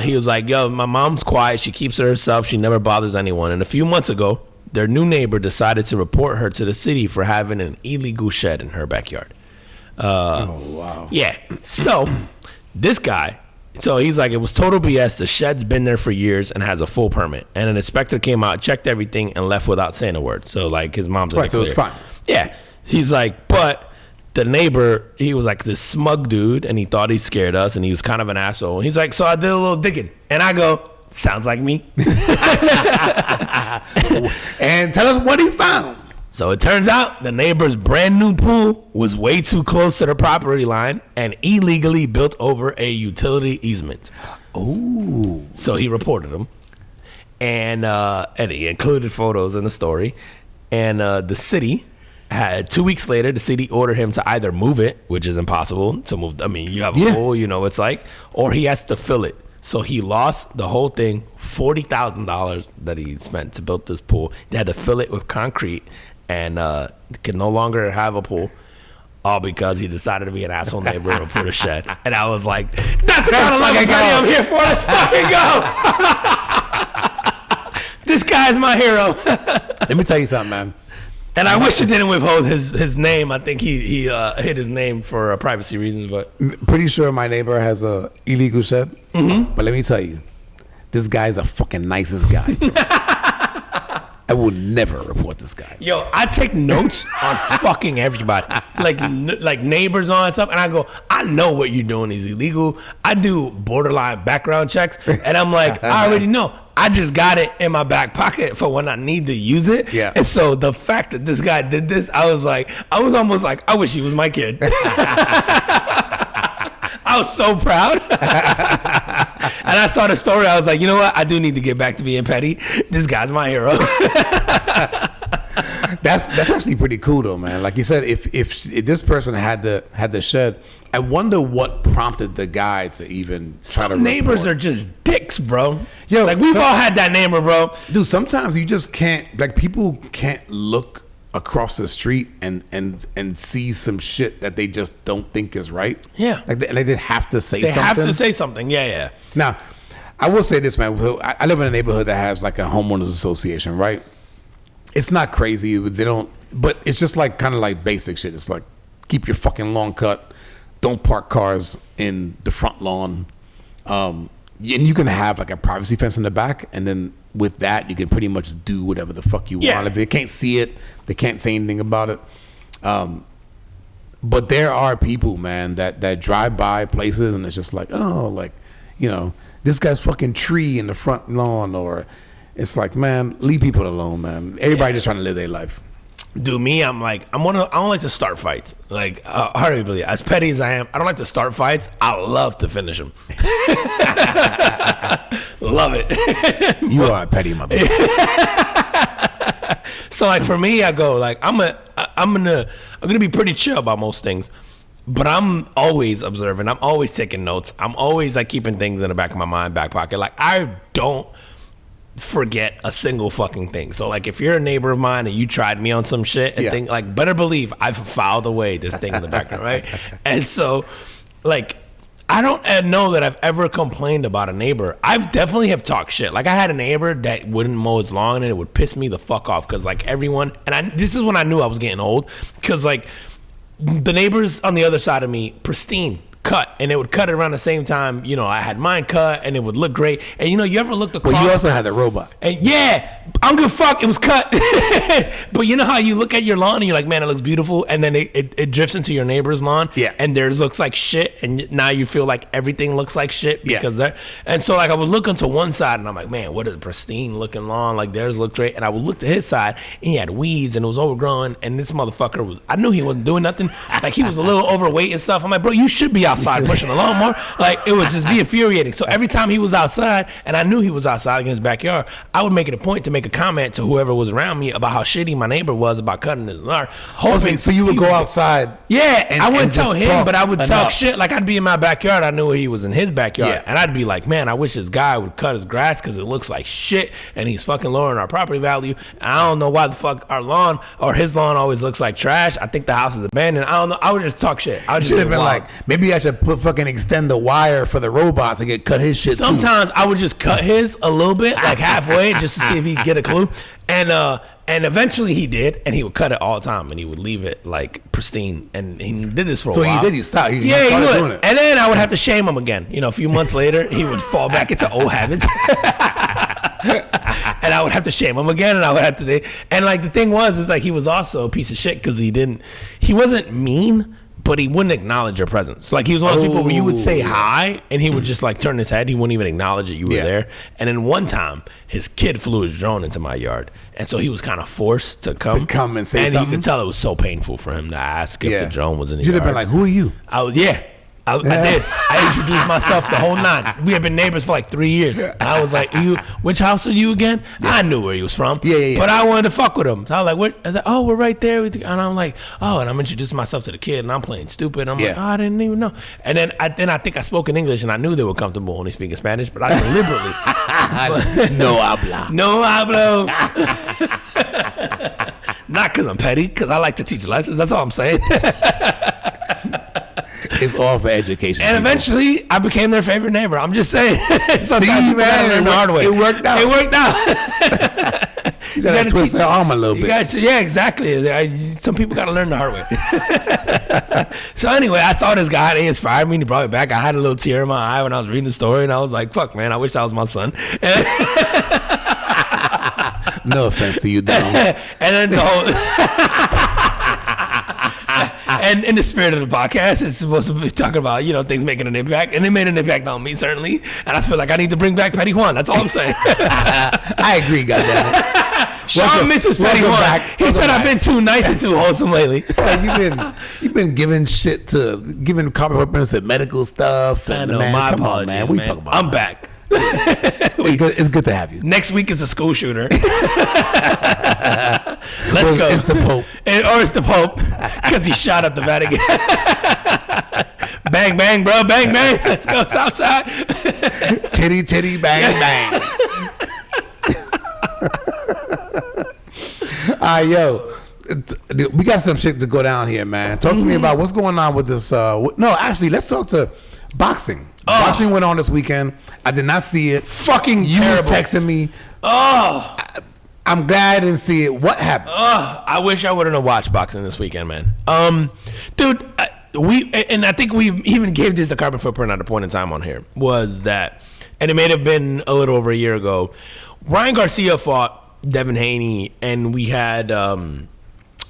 He was like, yo, my mom's quiet. She keeps to herself. She never bothers anyone. And a few months ago, their new neighbor decided to report her to the city for having an illegal shed in her backyard. Oh, wow. Yeah. So this guy, so he's like, it was total BS. The shed's been there for years and has a full permit. And an inspector came out, checked everything, and left without saying a word. So like his mom's right. So it's fine. Yeah. He's like, but the neighbor, he was like this smug dude, and he thought he scared us, and he was kind of an asshole. He's like, so I did a little digging, and I go, sounds like me. And tell us what he found. So it turns out the neighbor's brand new pool was way too close to the property line and illegally built over a utility easement. Oh. So he reported him, and he included photos in the story. And the city had 2 weeks later, the city ordered him to either move it, which is impossible to move. I mean, you have a pool, you know, it's like, or he has to fill it. So he lost the whole thing, $40,000 that he spent to build this pool. He had to fill it with concrete and can no longer have a pool, all because he decided to be an asshole neighbor and put a shed. And I was like, that's the kind of love I'm here for. Let's fucking go. This guy's my hero. Let me tell you something, man. And I wish he didn't withhold his name. I think he hid his name for privacy reasons. But pretty sure my neighbor has a illegal shed. Mm-hmm. But let me tell you, this guy's a fucking nicest guy. I would never report this guy. Yo, I take notes on fucking everybody, like neighbors on stuff, and I go, I know what you're doing is illegal. I do borderline background checks, and I'm like, I already know. I just got it in my back pocket for when I need to use it. Yeah. And so the fact that this guy did this, I was almost like, I wish he was my kid. I was so proud. And I saw the story. I was like, you know what? I do need to get back to being petty. This guy's my hero. That's actually pretty cool though, man. Like you said, if this person had the shed, I wonder what prompted the guy to even try to report. Neighbors are just dicks, bro. Yo, like we've all had that neighbor, bro. Dude, sometimes you just can't, like, people can't look across the street and see some shit that they just don't think is right. Yeah. Like they just have to say something. They have to say something. Yeah. Now, I will say this, man. I live in a neighborhood that has like a homeowners association, right? It's not crazy. They don't, but it's just like kind of like basic shit. It's like, keep your fucking lawn cut. Don't park cars in the front lawn. And you can have like a privacy fence in the back, and then with that, you can pretty much do whatever the fuck you want. If they can't see it, they can't say anything about it. But there are people, man, that drive by places and it's just like, oh, like, you know, this guy's fucking tree in the front lawn, or it's like, man, leave people alone, man. Everybody just trying to live their life. Dude, me, I don't like to start fights. Like, hard to believe, as petty as I am, I don't like to start fights. I love to finish them. Love it. You are a petty motherfucker. So like for me, I go like I'm gonna be pretty chill about most things, but I'm always observing. I'm always taking notes. I'm always like keeping things in the back of my mind, back pocket. Like I don't forget a single fucking thing. So like if you're a neighbor of mine and you tried me on some shit and think, like, better believe I've filed away this thing in the background, right? And so like I don't know that I've ever complained about a neighbor. I've definitely have talked shit. Like I had a neighbor that wouldn't mow his lawn and it would piss me the fuck off because like everyone, and this is when I knew I was getting old, because like the neighbors on the other side of me, pristine, cut, and it would cut it around the same time. You know, I had mine cut and it would look great. And you know, you ever looked across? Well, you also had the robot. And yeah, I don't give a fuck, it was cut. But you know how you look at your lawn and you're like, man, it looks beautiful, and then it drifts into your neighbor's lawn, and theirs looks like shit, and now you feel like everything looks like shit because they're, and so like I would look onto one side and I'm like, man, what a pristine looking lawn, like theirs looked great, and I would look to his side and he had weeds and it was overgrown, and this motherfucker was, I knew he wasn't doing nothing, like he was a little overweight and stuff. I'm like, bro, you should be outside pushing the lawnmower. Like it would just be infuriating. So every time he was outside and I knew he was outside in his backyard, I would make it a point to make a comment to whoever was around me about how shitty my neighbor was about cutting his lawn. So you would go outside? Yeah, and, I wouldn't tell him, but I would talk enough. shit. Like I'd be in my backyard, I knew he was in his backyard, and I'd be like, man, I wish this guy would cut his grass because it looks like shit and he's fucking lowering our property value. And I don't know why the fuck our lawn or his lawn always looks like trash. I think the house is abandoned. I don't know. I would just talk shit. I would just should have been like, maybe I should fucking extend the wire for the robots to get cut his shit. Sometimes I would just cut his a little bit, like halfway, just to see if he'd get a clue. And eventually he did, and he would cut it all the time, and he would leave it like pristine. And he did this for a while. So he stopped. He would. Doing it. And then I would have to shame him again. You know, a few months later, he would fall back into old habits. And I would have to shame him again, and I would have to. And like the thing was, is like he was also a piece of shit because he wasn't mean, but he wouldn't acknowledge your presence. Like he was one of those people where you would say hi and he would just like turn his head. He wouldn't even acknowledge that you were there. And then one time his kid flew his drone into my yard. And so he was kind of forced to come and say something. And you could tell it was so painful for him to ask if the drone was in the yard. You should have yard. been like, who are you? I did. I introduced myself the whole nine. We had been neighbors for like 3 years. And I was like, which house are you again? I knew where he was from. But I wanted to fuck with him. So I was like, what? I was like, oh, we're right there. And I'm like, oh, and I'm introducing myself to the kid and I'm playing stupid. And I'm like, oh, I didn't even know. And then I think I spoke in English and I knew they were comfortable only speaking Spanish, but I deliberately. No habla. No hablo. Not because I'm petty, because I like to teach lessons. That's all I'm saying. It's all for education. And eventually, I became their favorite neighbor. I'm just saying. Sometimes you learn the hard way. It worked out. You got to twist their arm a little bit. Yeah, exactly. Some people got to learn the hard way. So anyway, I saw this guy and he inspired me and he brought me back. I had a little tear in my eye when I was reading the story and I was like, fuck, man, I wish that was my son. No offense to you, Dom. And then the whole... And in the spirit of the podcast, it's supposed to be talking about, you know, things making an impact. And it made an impact on me, certainly. And I feel like I need to bring back Petty Juan. That's all I'm saying. I agree, goddammit. Sean misses Petty Juan. He said I've been too nice and too wholesome lately. You've been giving carpet weapons and medical stuff. I know, man, my come apologies, on, man. We man. talking about I'm back. It's good to have you. Next week is a school shooter. Let's go. It's the Pope. Or it's the Pope because he shot up the Vatican. Bang, bang, bro. Bang, bang. Let's go Southside. Titty, titty, bang, bang. Yo. We got some shit to go down here, man. Talk to me about what's going on with this. No, actually, let's talk to boxing. Boxing went on this weekend. I did not see it. Fucking you terrible. was texting me. I'm glad I didn't see it. What happened? I wish I wouldn't have watched boxing this weekend, man. Dude, I think we even gave this the carbon footprint at a point in time on here, was that, and it may have been a little over a year ago, Ryan Garcia fought Devin Haney, and we had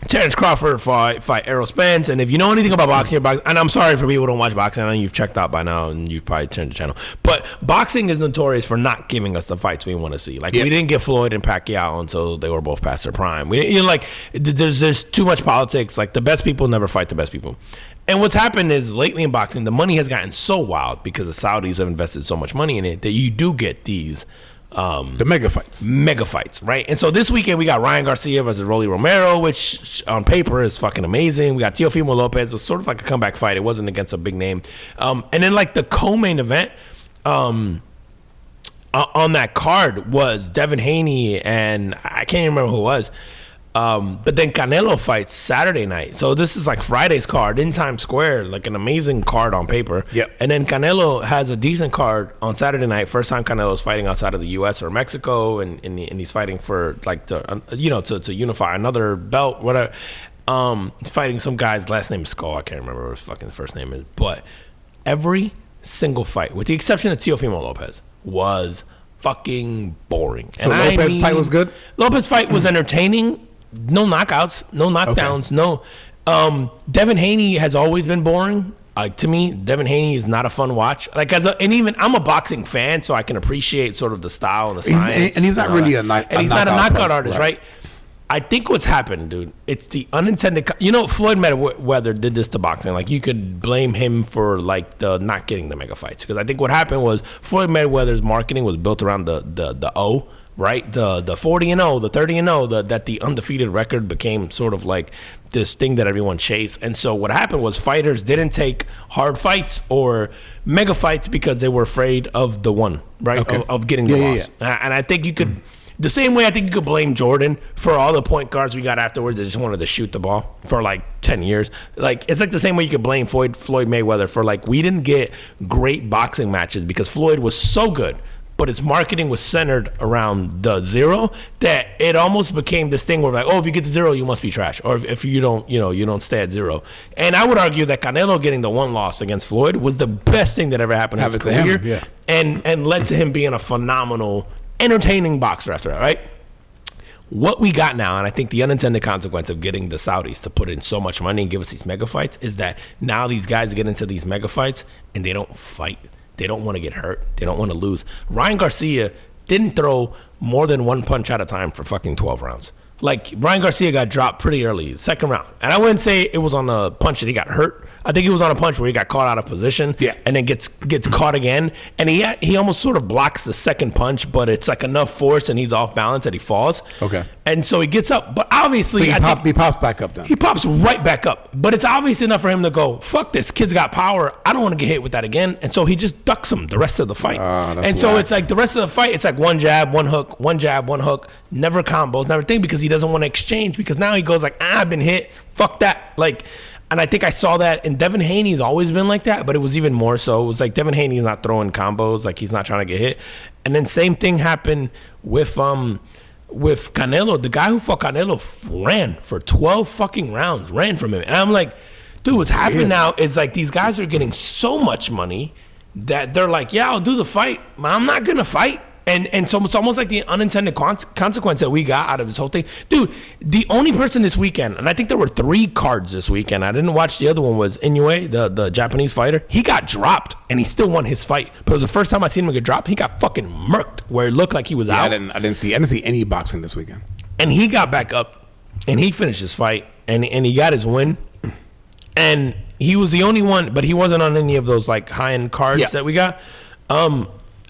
Terrence Crawford fight Errol Spence. And if you know anything about boxing, and I'm sorry for people who don't watch boxing, I know you've checked out by now and you've probably turned the channel, but boxing is notorious for not giving us the fights we want to see. Like, we didn't get Floyd and Pacquiao until they were both past their prime. There's too much politics. Like, the best people never fight the best people. And what's happened is lately in boxing, the money has gotten so wild because the Saudis have invested so much money in it that you do get these the mega fights, right? And so this weekend we got Ryan Garcia versus Rolly Romero, which on paper is fucking amazing. We got Teofimo Lopez. It was sort of like a comeback fight. It wasn't against a big name. And then like the co-main event on that card was Devin Haney and I can't even remember who it was. But then Canelo fights Saturday night. So this is like Friday's card in Times Square, like an amazing card on paper. Yep. And then Canelo has a decent card on Saturday night. First time Canelo's fighting outside of the U.S. or Mexico, and he's fighting for like to unify another belt, whatever. He's fighting some guy's last name is Skull. I can't remember what his fucking first name is. But every single fight, with the exception of Teofimo Lopez, was fucking boring. So Lopez's fight was good? Lopez's fight was entertaining. No knockouts, no knockdowns, no. Devin Haney has always been boring. To me, Devin Haney is not a fun watch. Like and even I'm a boxing fan, so I can appreciate sort of the style and the science. And he's not really a knockout artist, right? I think what's happened, dude, it's the unintended. Floyd Mayweather did this to boxing. Like, you could blame him for like the not getting the mega fights, because I think what happened was Floyd Mayweather's marketing was built around the O. Right, the 40-0, the 30-0, that the undefeated record became sort of like this thing that everyone chased. And so what happened was fighters didn't take hard fights or mega fights because they were afraid of the one, right, of getting the loss. Yeah. And I think you could, the same way I think you could blame Jordan for all the point guards we got afterwards that just wanted to shoot the ball for like 10 years. Like, it's like the same way you could blame Floyd Mayweather for like, we didn't get great boxing matches because Floyd was so good, but its marketing was centered around the zero that it almost became this thing where like, oh, if you get to zero, you must be trash. Or if you don't, you don't stay at zero. And I would argue that Canelo getting the one loss against Floyd was the best thing that ever happened in his career. And led to him being a phenomenal, entertaining boxer after that, right? What we got now, and I think the unintended consequence of getting the Saudis to put in so much money and give us these mega fights, is that now these guys get into these mega fights and they don't fight. They don't want to get hurt. They don't want to lose. Ryan Garcia didn't throw more than one punch at a time for fucking 12 rounds. Like, Ryan Garcia got dropped pretty early, second round. And I wouldn't say it was on a punch that he got hurt. I think it was on a punch where he got caught out of position, and then gets caught again. And he almost sort of blocks the second punch, but it's like enough force and he's off balance that he falls. Okay. And so he gets up. But obviously, he pops back up then. He pops right back up. But it's obvious enough for him to go, fuck, this kid's got power. I don't want to get hit with that again. And so he just ducks him the rest of the fight. And so it's like the rest of the fight, it's like one jab, one hook, one jab, one hook. Never combos, never thing, because he doesn't want to exchange, because now he goes like, I've been hit. Fuck that. Like, and I think I saw that, and Devin Haney's always been like that, but it was even more so. It was like Devin Haney's not throwing combos, like he's not trying to get hit. And then same thing happened with Canelo. The guy who fought Canelo ran for 12 fucking rounds, ran from him. And I'm like, dude, what's happening now is like these guys are getting so much money that they're like, yeah, I'll do the fight, but I'm not going to fight. And so it's almost like the unintended consequence that we got out of this whole thing. Dude, the only person this weekend, and I think there were 3 cards this weekend, I didn't watch the other one, was Inoue, the Japanese fighter. He got dropped, and he still won his fight. But it was the first time I seen him get dropped. He got fucking murked, where it looked like he was out. I didn't see any boxing this weekend. And he got back up, and he finished his fight, and he got his win. And he was the only one, but he wasn't on any of those like high-end cards that we got.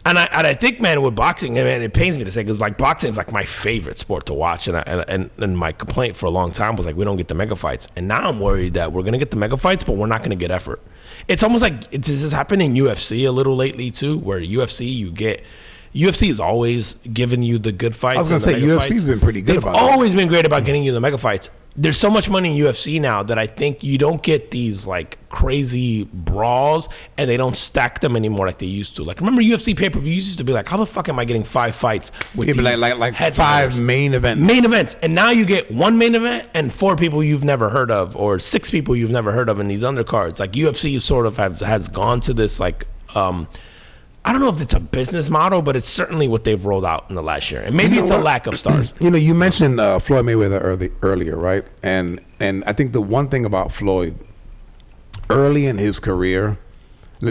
And I think, man, with boxing, and it pains me to say, because like boxing is like my favorite sport to watch, and my complaint for a long time was like, we don't get the mega fights, and now I'm worried that we're gonna get the mega fights, but we're not gonna get effort. It's almost like this has happened in UFC a little lately too, where UFC has always given you the good fights. I was gonna say UFC's been pretty good about it. They've always been great about getting you the mega fights. There's so much money in UFC now that I think you don't get these like crazy brawls, and they don't stack them anymore like they used to. Like, remember UFC pay-per-view used to be like, how the fuck am I getting 5 fights with these like 5 main events? Main events. And now you get 1 main event and 4 people you've never heard of, or 6 people you've never heard of in these undercards. Like, UFC sort of has gone to this like I don't know if it's a business model, but it's certainly what they've rolled out in the last year. And maybe it's a lack of stars. You mentioned Floyd Mayweather earlier, right? And I think the one thing about Floyd, early in his career,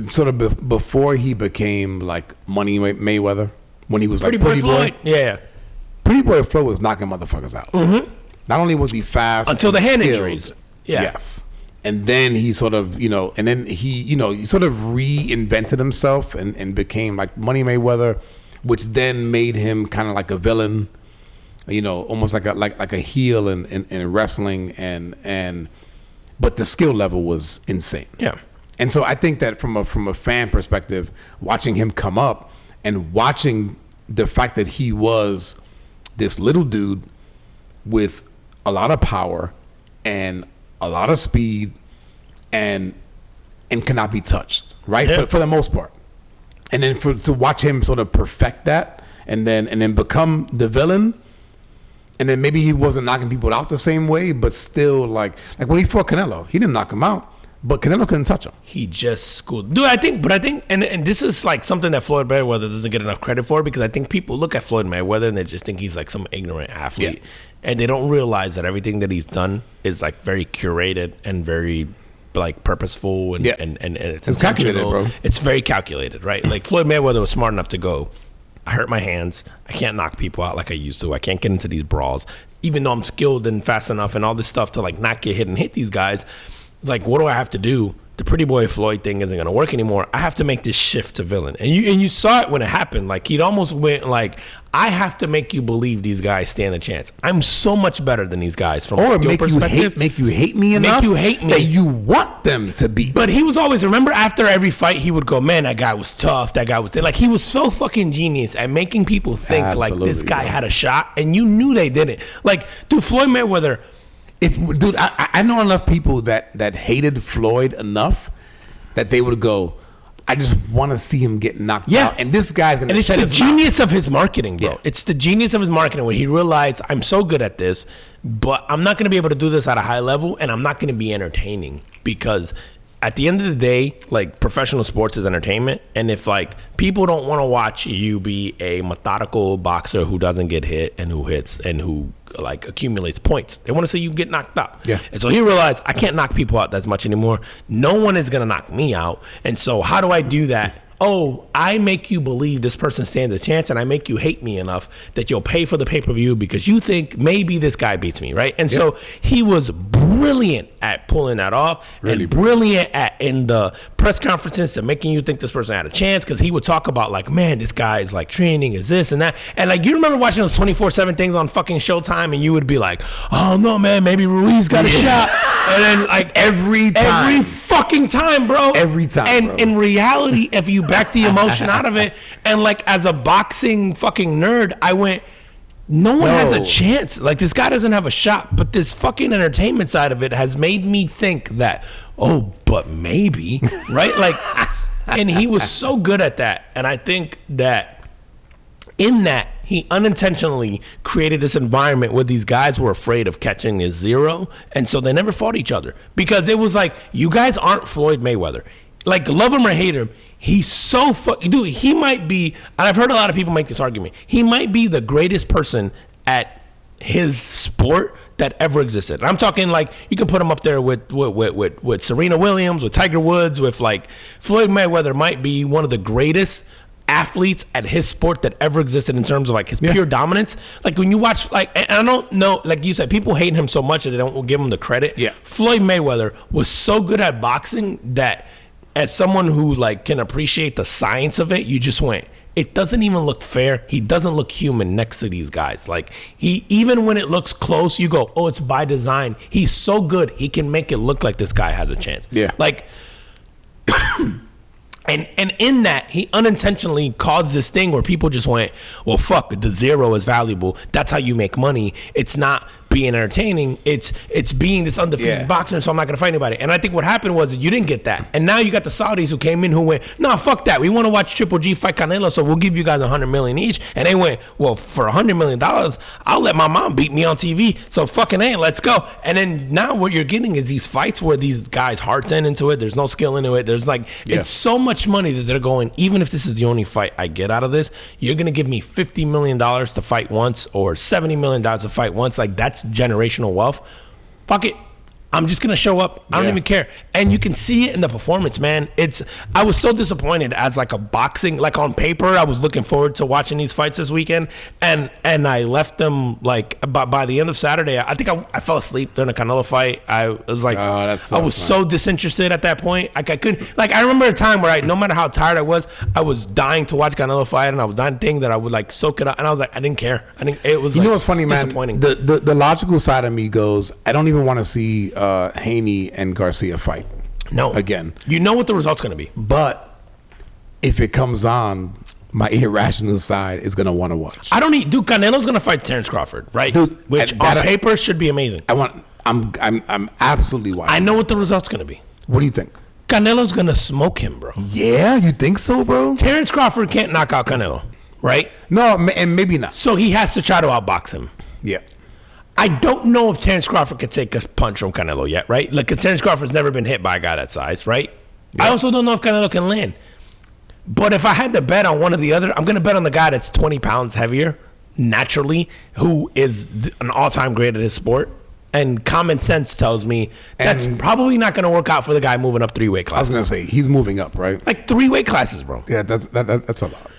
sort of before he became like Money Mayweather, when he was like Pretty Boy. Floyd. Yeah. Pretty Boy Floyd was knocking motherfuckers out. Mm-hmm. Not only was he fast. Until the hand injuries. Yeah. Yes. And then he sort of, he sort of reinvented himself and became like Money Mayweather, which then made him kind of like a villain, almost like a heel in wrestling, but the skill level was insane. Yeah. And so I think that from a fan perspective, watching him come up and watching the fact that he was this little dude with a lot of power and a lot of speed and cannot be touched, right? Yeah. For the most part. And then to watch him sort of perfect that and then become the villain, and then maybe he wasn't knocking people out the same way, but still like when he fought Canelo, he didn't knock him out, but Canelo couldn't touch him. He just schooled. Dude, I think, and this is like something that Floyd Mayweather doesn't get enough credit for, because I think people look at Floyd Mayweather and they just think he's like some ignorant athlete. Yeah. And they don't realize that everything that he's done is like very curated and very like purposeful and it's calculated, bro. It's very calculated, right? Like Floyd Mayweather was smart enough to go, I hurt my hands. I can't knock people out like I used to. I can't get into these brawls, even though I'm skilled and fast enough and all this stuff to like not get hit and hit these guys. Like, what do I have to do? The Pretty Boy Floyd thing isn't going to work anymore. I have to make this shift to villain. And you saw it when it happened. Like, he'd almost went like, I have to make you believe these guys stand a chance. I'm so much better than these guys from a skill perspective. Make you hate me enough. Make you hate me. That you want them to be. But he was always, remember after every fight, he would go, man, that guy was tough. That guy was, like, he was so fucking genius at making people think like this guy had a shot. And you knew they didn't. Like, dude, Floyd Mayweather. I know enough people that hated Floyd enough that they would go, I just want to see him get knocked out. And this guy's going to shut his mouth. It's the genius of his marketing, bro. Yeah. It's the genius of his marketing where he realized, I'm so good at this, but I'm not going to be able to do this at a high level, and I'm not going to be entertaining, because at the end of the day, like, professional sports is entertainment. And if like people don't want to watch you be a methodical boxer who doesn't get hit and who hits and who like accumulates points, they want to see you get knocked out. Yeah. And so he realized, I can't knock people out as much anymore. No one is going to knock me out. And so how do I do that? Oh, I make you believe this person stands a chance, and I make you hate me enough that you'll pay for the pay-per-view because you think maybe this guy beats me, right? And so he was brilliant at pulling that off, really, and brilliant at in the press conferences and making you think this person had a chance, because he would talk about like, man, this guy is like training is this and that. And like, you remember watching those 24/7 things on fucking Showtime, and you would be like, oh no, man, maybe Ruiz got a shot. And then like every fucking time, bro. Every time, and bro. In reality, if you back the emotion out of it, and like as a boxing fucking nerd, I went, no one has a chance. Like, this guy doesn't have a shot. But this fucking entertainment side of it has made me think that, oh, but maybe, right? Like, and he was so good at that. And I think that in that, he unintentionally created this environment where these guys were afraid of catching a zero. And so they never fought each other, because it was like, you guys aren't Floyd Mayweather. Like, love him or hate him, he's so dude, he might be, and I've heard a lot of people make this argument, he might be the greatest person at his sport that ever existed. And I'm talking like, you can put him up there with Serena Williams, with Tiger Woods, with like, Floyd Mayweather might be one of the greatest athletes at his sport that ever existed in terms of like his pure dominance. Like, when you watch, like, and I don't know, like you said, people hate him so much that they don't give him the credit. Yeah. Floyd Mayweather was so good at boxing that, as someone who like can appreciate the science of it, you just went, it doesn't even look fair. He doesn't look human next to these guys. Like, he, even when it looks close, you go, oh, it's by design. He's so good, he can make it look like this guy has a chance. Yeah. Like, and in that, he unintentionally caused this thing where people just went, well, fuck, the zero is valuable. That's how you make money. It's not being entertaining. It's being this undefeated boxer, so I'm not going to fight anybody. And I think what happened was you didn't get that. And now you got the Saudis who came in who went, no, fuck that. We want to watch Triple G fight Canelo, so we'll give you guys $100 million each. And they went, well, for $100 million, I'll let my mom beat me on TV. So fucking A, let's go. And then now what you're getting is these fights where these guys' hearts end into it. There's no skill into it. There's like, it's so much money that they're going, even if this is the only fight I get out of this, you're going to give me $50 million to fight once or $70 million to fight once. Like, that's generational wealth. Fuck it. I'm just going to show up. I don't even care. And you can see it in the performance, man. I was so disappointed as like a boxing, like on paper, I was looking forward to watching these fights this weekend. And I left them like by the end of Saturday. I think I fell asleep during the Canelo fight. I was like, I was so disinterested at that point. Like I couldn't, like I remember a time where no matter how tired I was dying to watch Canelo fight, and I was dying to think that I would like soak it up. And I was like, I didn't care. It was, you know what's funny, man? The logical side of me goes, I don't even want to see Haney and Garcia fight. No. Again. You know what the result's going to be. But if it comes on, my irrational side is going to want to watch. Dude, Canelo's going to fight Terrence Crawford, right? Dude, which on paper should be amazing. I'm absolutely watching. I know what the result's going to be. What do you think? Canelo's going to smoke him, bro. Yeah, you think so, bro? Terrence Crawford can't knock out Canelo, right? No, and maybe not. So he has to try to outbox him. Yeah. I don't know if Terrence Crawford could take a punch from Canelo yet, right? Like, because Terrence Crawford's never been hit by a guy that size, right? Yeah. I also don't know if Canelo can land. But if I had to bet on one or the other, I'm going to bet on the guy that's 20 pounds heavier, naturally, who is an all-time great at his sport. And common sense tells me that's probably not going to work out for the guy moving up 3 weight classes. I was going to say, he's moving up, right? Like 3 weight classes, bro. Yeah, that's a lot.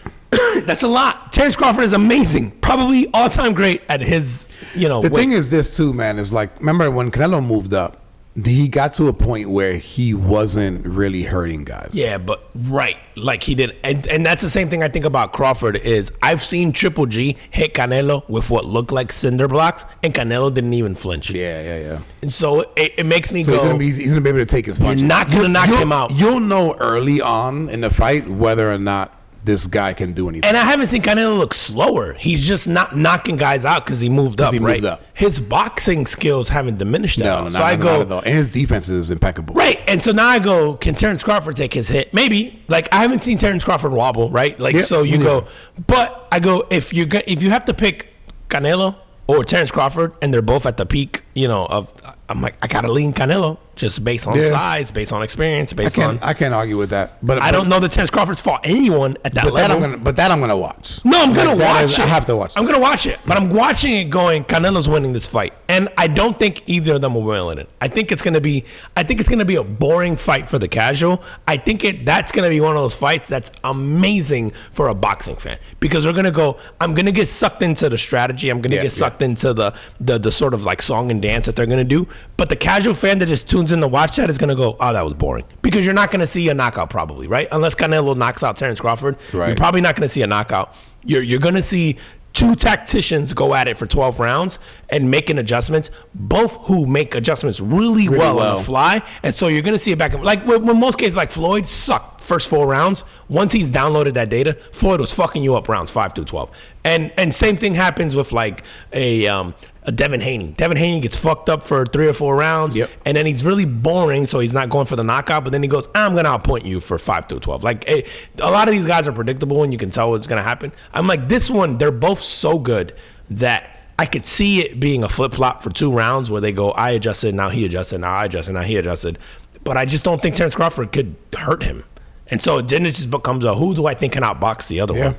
That's a lot. Terrence Crawford is amazing. Probably all-time great at his, The thing is this, too, man, is like, remember when Canelo moved up, he got to a point where he wasn't really hurting guys. Yeah, but right, like he did. And that's the same thing I think about Crawford is I've seen Triple G hit Canelo with what looked like cinder blocks, and Canelo didn't even flinch. Yeah. And so it makes me go, he's gonna be able to take his punches. You're not going to knock him out. You'll know early on in the fight whether or not this guy can do anything. And I haven't seen Canelo look slower. He's just not knocking guys out because he moved up, right? His boxing skills haven't diminished at all. So I go, and his defense is impeccable. Right. And so now I go, can Terrence Crawford take his hit? Maybe. Like, I haven't seen Terrence Crawford wobble, right? Like, so you go, but I go, if you have to pick Canelo or Terrence Crawford, and they're both at the peak, I'm like, I got to lean Canelo. Just based on size, based on experience, I can't argue with that. But I don't know that Terrence Crawford's fought anyone at that level. I'm going to watch. No, I'm going to watch it. I have to watch it. I'm going to watch it. But I'm watching it going, Canelo's winning this fight. And I don't think either of them will win it. I think it's going to be a boring fight for the casual. I think that's going to be one of those fights that's amazing for a boxing fan. Because they're going to go, I'm going to get sucked into the strategy. I'm going to get sucked into the sort of like song and dance that they're going to do. But the casual fan that just tunes in to watch that is going to go, oh, that was boring. Because you're not going to see a knockout probably, right? Unless Canelo knocks out Terrence Crawford, you're probably not going to see a knockout. You're going to see 2 tacticians go at it for 12 rounds and making adjustments, both who make adjustments really well on the fly. And so you're going to see it back. Like when most cases, like Floyd sucked first 4 rounds. Once he's downloaded that data, Floyd was fucking you up rounds 5 through 12. And same thing happens with like a Devin Haney. Devin Haney gets fucked up for 3 or 4 rounds, and then he's really boring, so he's not going for the knockout, but then he goes, I'm going to outpoint you for 5 through 12. Like, a lot of these guys are predictable, and you can tell what's going to happen. I'm like, this one, they're both so good that I could see it being a flip-flop for 2 rounds where they go, I adjusted, now he adjusted, now I adjusted, now he adjusted. But I just don't think Terrence Crawford could hurt him. And so then it just becomes who do I think can outbox the other one?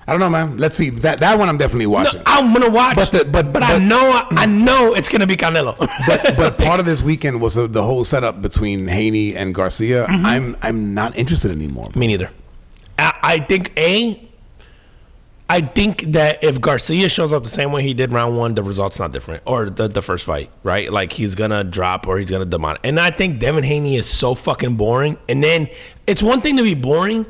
I don't know, man. Let's see. That one I'm definitely watching. No, I'm gonna watch, but I know it's gonna be Canelo. but part of this weekend was the whole setup between Haney and Garcia. Mm-hmm. I'm not interested anymore. Me neither. I think that if Garcia shows up the same way he did round 1, the result's not different, or the first fight, right? Like he's gonna drop or he's gonna demolish. And I think Devin Haney is so fucking boring. And then it's one thing to be boring,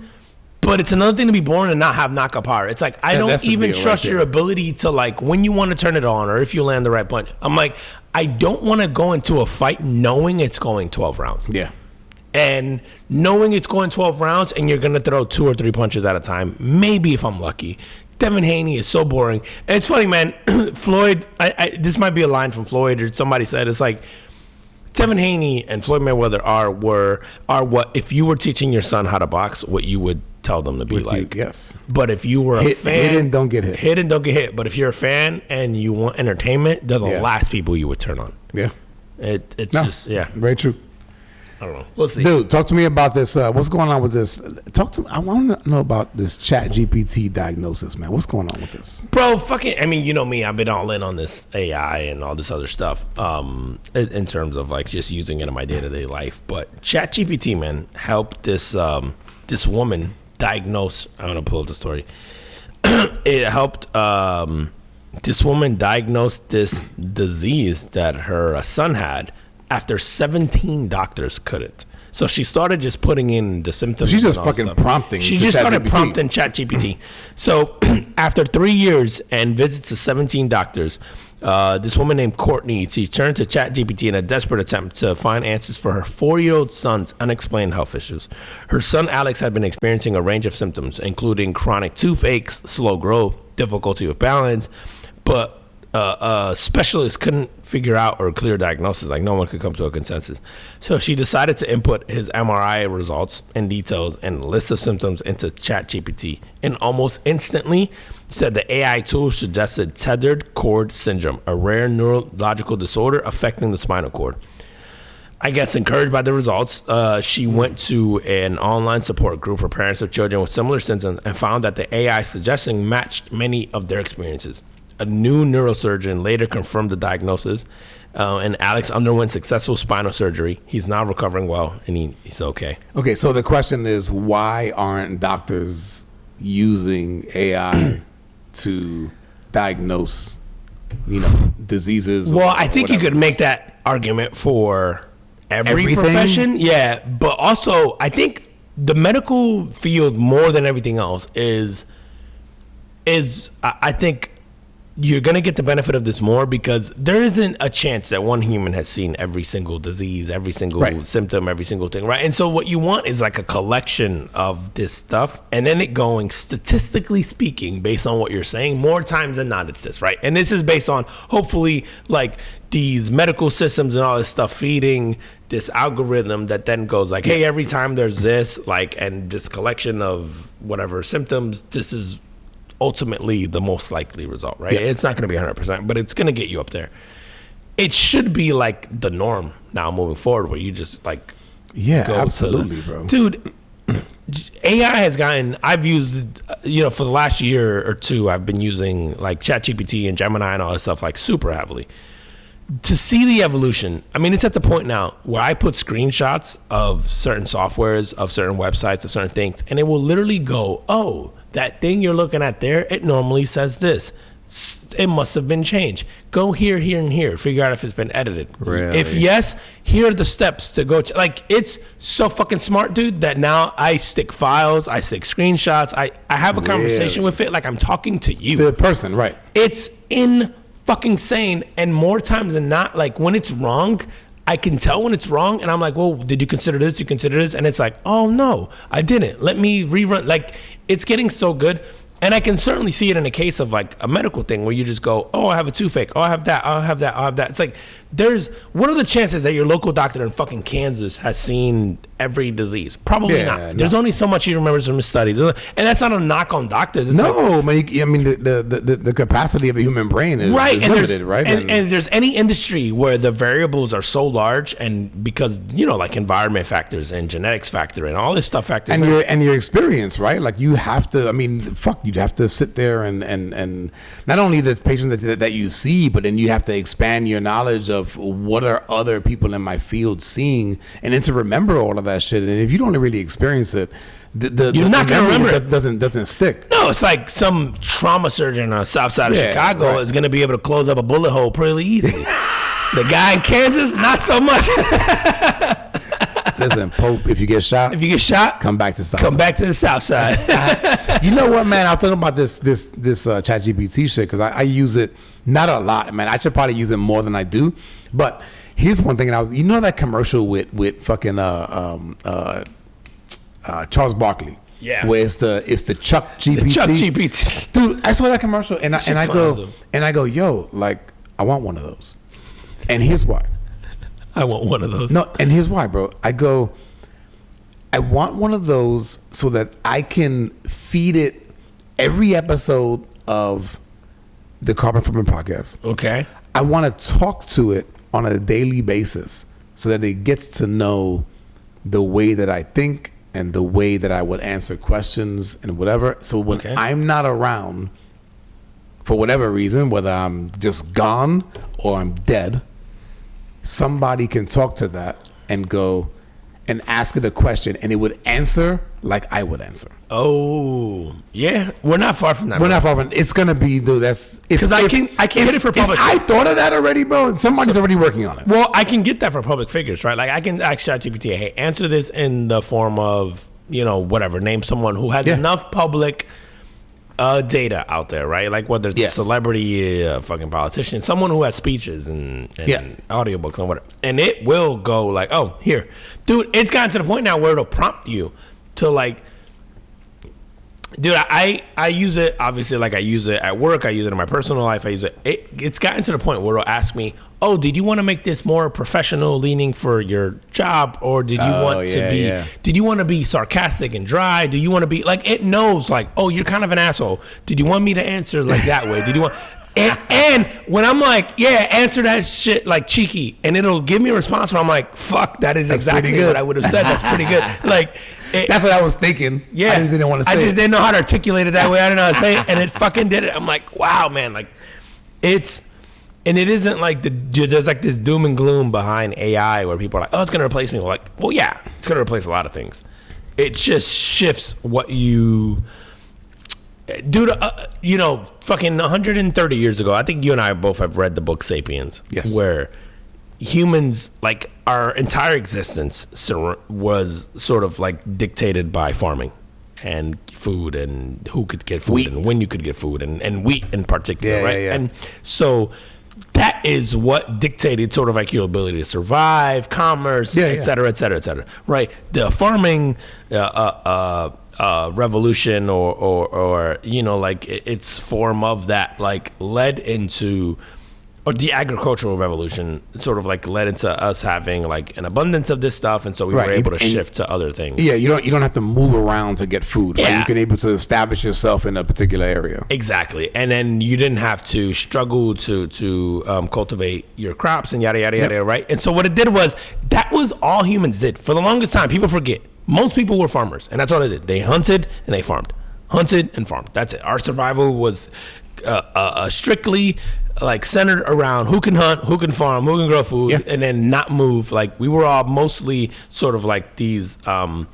but it's another thing to be boring and not have knockout power. It's like, I don't even trust your ability to, like, when you want to turn it on or if you land the right punch. I'm like, I don't want to go into a fight knowing it's going 12 rounds. Yeah. And knowing it's going 12 rounds and you're going to throw 2 or 3 punches at a time, maybe if I'm lucky. Devin Haney is so boring. And it's funny, man. Floyd, this might be a line from Floyd or somebody said, it's like, Devin Haney and Floyd Mayweather are what, if you were teaching your son how to box, what you would tell them to be like. Yes. But if you were a fan. Hit and don't get hit. Hit and don't get hit. But if you're a fan and you want entertainment, they're the last people you would turn on. Yeah. It's just, very true. I don't know. We'll see. Dude, talk to me about this. What's going on with this? I want to know about this Chat GPT diagnosis, man. What's going on with this? Bro, I mean, you know me. I've been all in on this AI and all this other stuff in terms of like just using it in my day-to-day life. But Chat GPT, man, helped this woman diagnose. I'm going to pull up the story. It helped this woman diagnose this disease that her son had after 17 doctors couldn't. So she started just putting in the symptoms. She's just fucking prompting. She just started prompting ChatGPT. So after 3 years and visits to 17 doctors, this woman named Courtney, she turned to ChatGPT in a desperate attempt to find answers for her 4-year-old son's unexplained health issues. Her son Alex had been experiencing a range of symptoms, including chronic toothaches, slow growth, difficulty with balance, but specialists couldn't figure out or clear diagnosis. Like no one could come to a consensus. So she decided to input his MRI results and details and list of symptoms into ChatGPT, and almost instantly said the AI tool suggested tethered cord syndrome, a rare neurological disorder affecting the spinal cord. I guess encouraged by the results, she went to an online support group for parents of children with similar symptoms and found that the AI suggestion matched many of their experiences. A new neurosurgeon later confirmed the diagnosis, and Alex underwent successful spinal surgery. He's now recovering well, and he's okay. Okay, so the question is, why aren't doctors using AI to diagnose, diseases? Well, I think you could make that argument for every profession. Yeah, but also I think the medical field, more than everything else, is I think you're going to get the benefit of this more because there isn't a chance that one human has seen every single disease, every single symptom, every single thing, right? And so what you want is like a collection of this stuff, and then it going, statistically speaking, based on what you're saying, more times than not it's this, right? And this is based on hopefully like these medical systems and all this stuff feeding this algorithm that then goes like, hey, every time there's this, like, and this collection of whatever symptoms, this is ultimately the most likely result, right? Yeah. It's not going to be 100%, but it's going to get you up there. It should be like the norm now moving forward, where you just like, go absolutely, bro. Dude, AI has gotten. I've used, for the last year or two, I've been using like ChatGPT and Gemini and all this stuff like super heavily. To see the evolution, I mean, it's at the point now where I put screenshots of certain softwares, of certain websites, of certain things, and it will literally go, oh, that thing you're looking at there, it normally says this. It must have been changed. Go here, here, and here. Figure out if it's been edited. Really? If yes, here are the steps to go. Like, it's so fucking smart, dude, that now I stick files, I stick screenshots. I have a conversation with it like I'm talking to you. To the person, right. It's in fucking sane, and more times than not, like when it's wrong, I can tell when it's wrong, and I'm like, well, did you consider this? You consider this? And it's like, oh no, I didn't. Let me rerun. Like, it's getting so good. And I can certainly see it in a case of like a medical thing where you just go, oh, I have a toothache. Oh, I have that. I have that. I have that. It's like, what are the chances that your local doctor in fucking Kansas has seen every disease? Probably not. No. There's only so much he remembers from his study. And that's not a knock on doctors. It's the capacity of the human brain is limited, right? And there's any industry where the variables are so large, and because, like environment factors and genetics factor and all this stuff factors. And your experience, right? Like you have to, you'd have to sit there and not only the patients that you see, but then you have to expand your knowledge of what are other people in my field seeing, and then to remember all of that shit. And if you don't really experience it, you're not going to remember it. Doesn't stick. No, it's like some trauma surgeon on the south side of Chicago is going to be able to close up a bullet hole pretty easily. The guy in Kansas, not so much. Listen, Pope, if you get shot, come back to the south side. You know what, man? I was talking about this ChatGPT shit because I use it not a lot, man. I should probably use it more than I do. But here's one thing, and that commercial with fucking Charles Barkley. Yeah. Where it's the Chuck GPT. The Chuck GPT. Dude, I saw that commercial and I clowns go, yo, like, I want one of those. And here's why. I want one of those. No, and here's why, bro. I want one of those so that I can feed it every episode of the Carbon Footprint Podcast. Okay. I want to talk to it on a daily basis so that it gets to know the way that I think and the way that I would answer questions and whatever. So when I'm not around, for whatever reason, whether I'm just gone or I'm dead, somebody can talk to that and go and ask it a question, and it would answer like I would answer. Oh, yeah. We're not far from that. We're not far from. It's gonna be, dude. That's because I can get it for public. I thought of that already, bro. Somebody's already working on it. Well, I can get that for public figures, right? Like I can ask ChatGPT, hey, answer this in the form of, whatever. Name someone who has enough public data out there, right? Like whether it's a celebrity, fucking politician, someone who has speeches and audiobooks and whatever. And it will go like, oh, here. Dude, it's gotten to the point now where it'll prompt you to like, dude, I use it, obviously, like I use it at work, I use it in my personal life, I use it. It's gotten to the point where it'll ask me, oh, did you want to make this more professional leaning for your job? Or did you want to be sarcastic and dry? Do you want to be, like, it knows, like, oh, you're kind of an asshole. Did you want me to answer like that way? Did you want, and when I'm like, yeah, answer that shit like cheeky, and it'll give me a response where I'm like, fuck, that is exactly what I would have said. That's pretty good. Like, that's what I was thinking. Yeah. I just didn't want to say it. I just didn't know how to articulate it that way. I didn't know how to say it, and it fucking did it. I'm like, wow, man. Like, and it isn't like there's like this doom and gloom behind AI where people are like, oh, it's going to replace me. We're like, well, yeah, it's going to replace a lot of things. It just shifts what you... Dude, fucking 130 years ago, I think you and I both have read the book Sapiens. Yes. Where humans, like, our entire existence was sort of like dictated by farming and food and who could get food wheat. And when you could get food and wheat in particular, right? Yeah. And so that is what dictated sort of like your ability to survive, commerce, et cetera, et cetera, et cetera, right? The farming revolution or like its form of that like led into, or the agricultural revolution sort of like led into us having like an abundance of this stuff, and so we were able to shift to other things. Yeah, you don't have to move around to get food. Right? You can able to establish yourself in a particular area. Exactly, and then you didn't have to struggle to cultivate your crops and yada yada yada, right? And so what it did was that was all humans did for the longest time. People forget. Most people were farmers, and that's all they did. They hunted and they farmed. Hunted and farmed. That's it. Our survival was strictly like centered around who can hunt, who can farm, who can grow food, and then not move. Like we were all mostly sort of like these nomads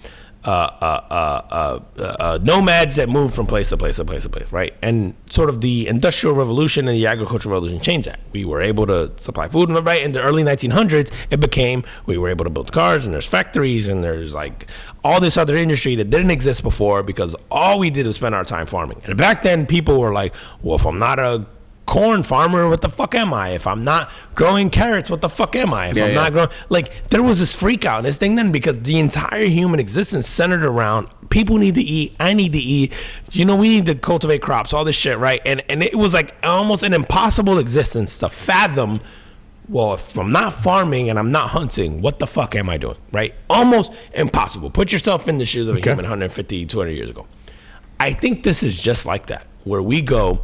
that moved from place to place to place to place, right? And sort of the Industrial Revolution and the Agricultural Revolution changed that. We were able to supply food, right? In the early 1900s, it became, we were able to build cars, and there's factories, and there's like all this other industry that didn't exist before because all we did was spend our time farming. And back then, people were like, well, if I'm not a corn farmer, what the fuck am I? If I'm not growing carrots, what the fuck am I? If I'm not growing, like, there was this freak out in this thing then because the entire human existence centered around people need to eat, I need to eat, we need to cultivate crops, all this shit, right? And it was like almost an impossible existence to fathom. Well, if I'm not farming and I'm not hunting, what the fuck am I doing, right? Almost impossible. Put yourself in the shoes of a human 150, 200 years ago. I think this is just like that, where we go,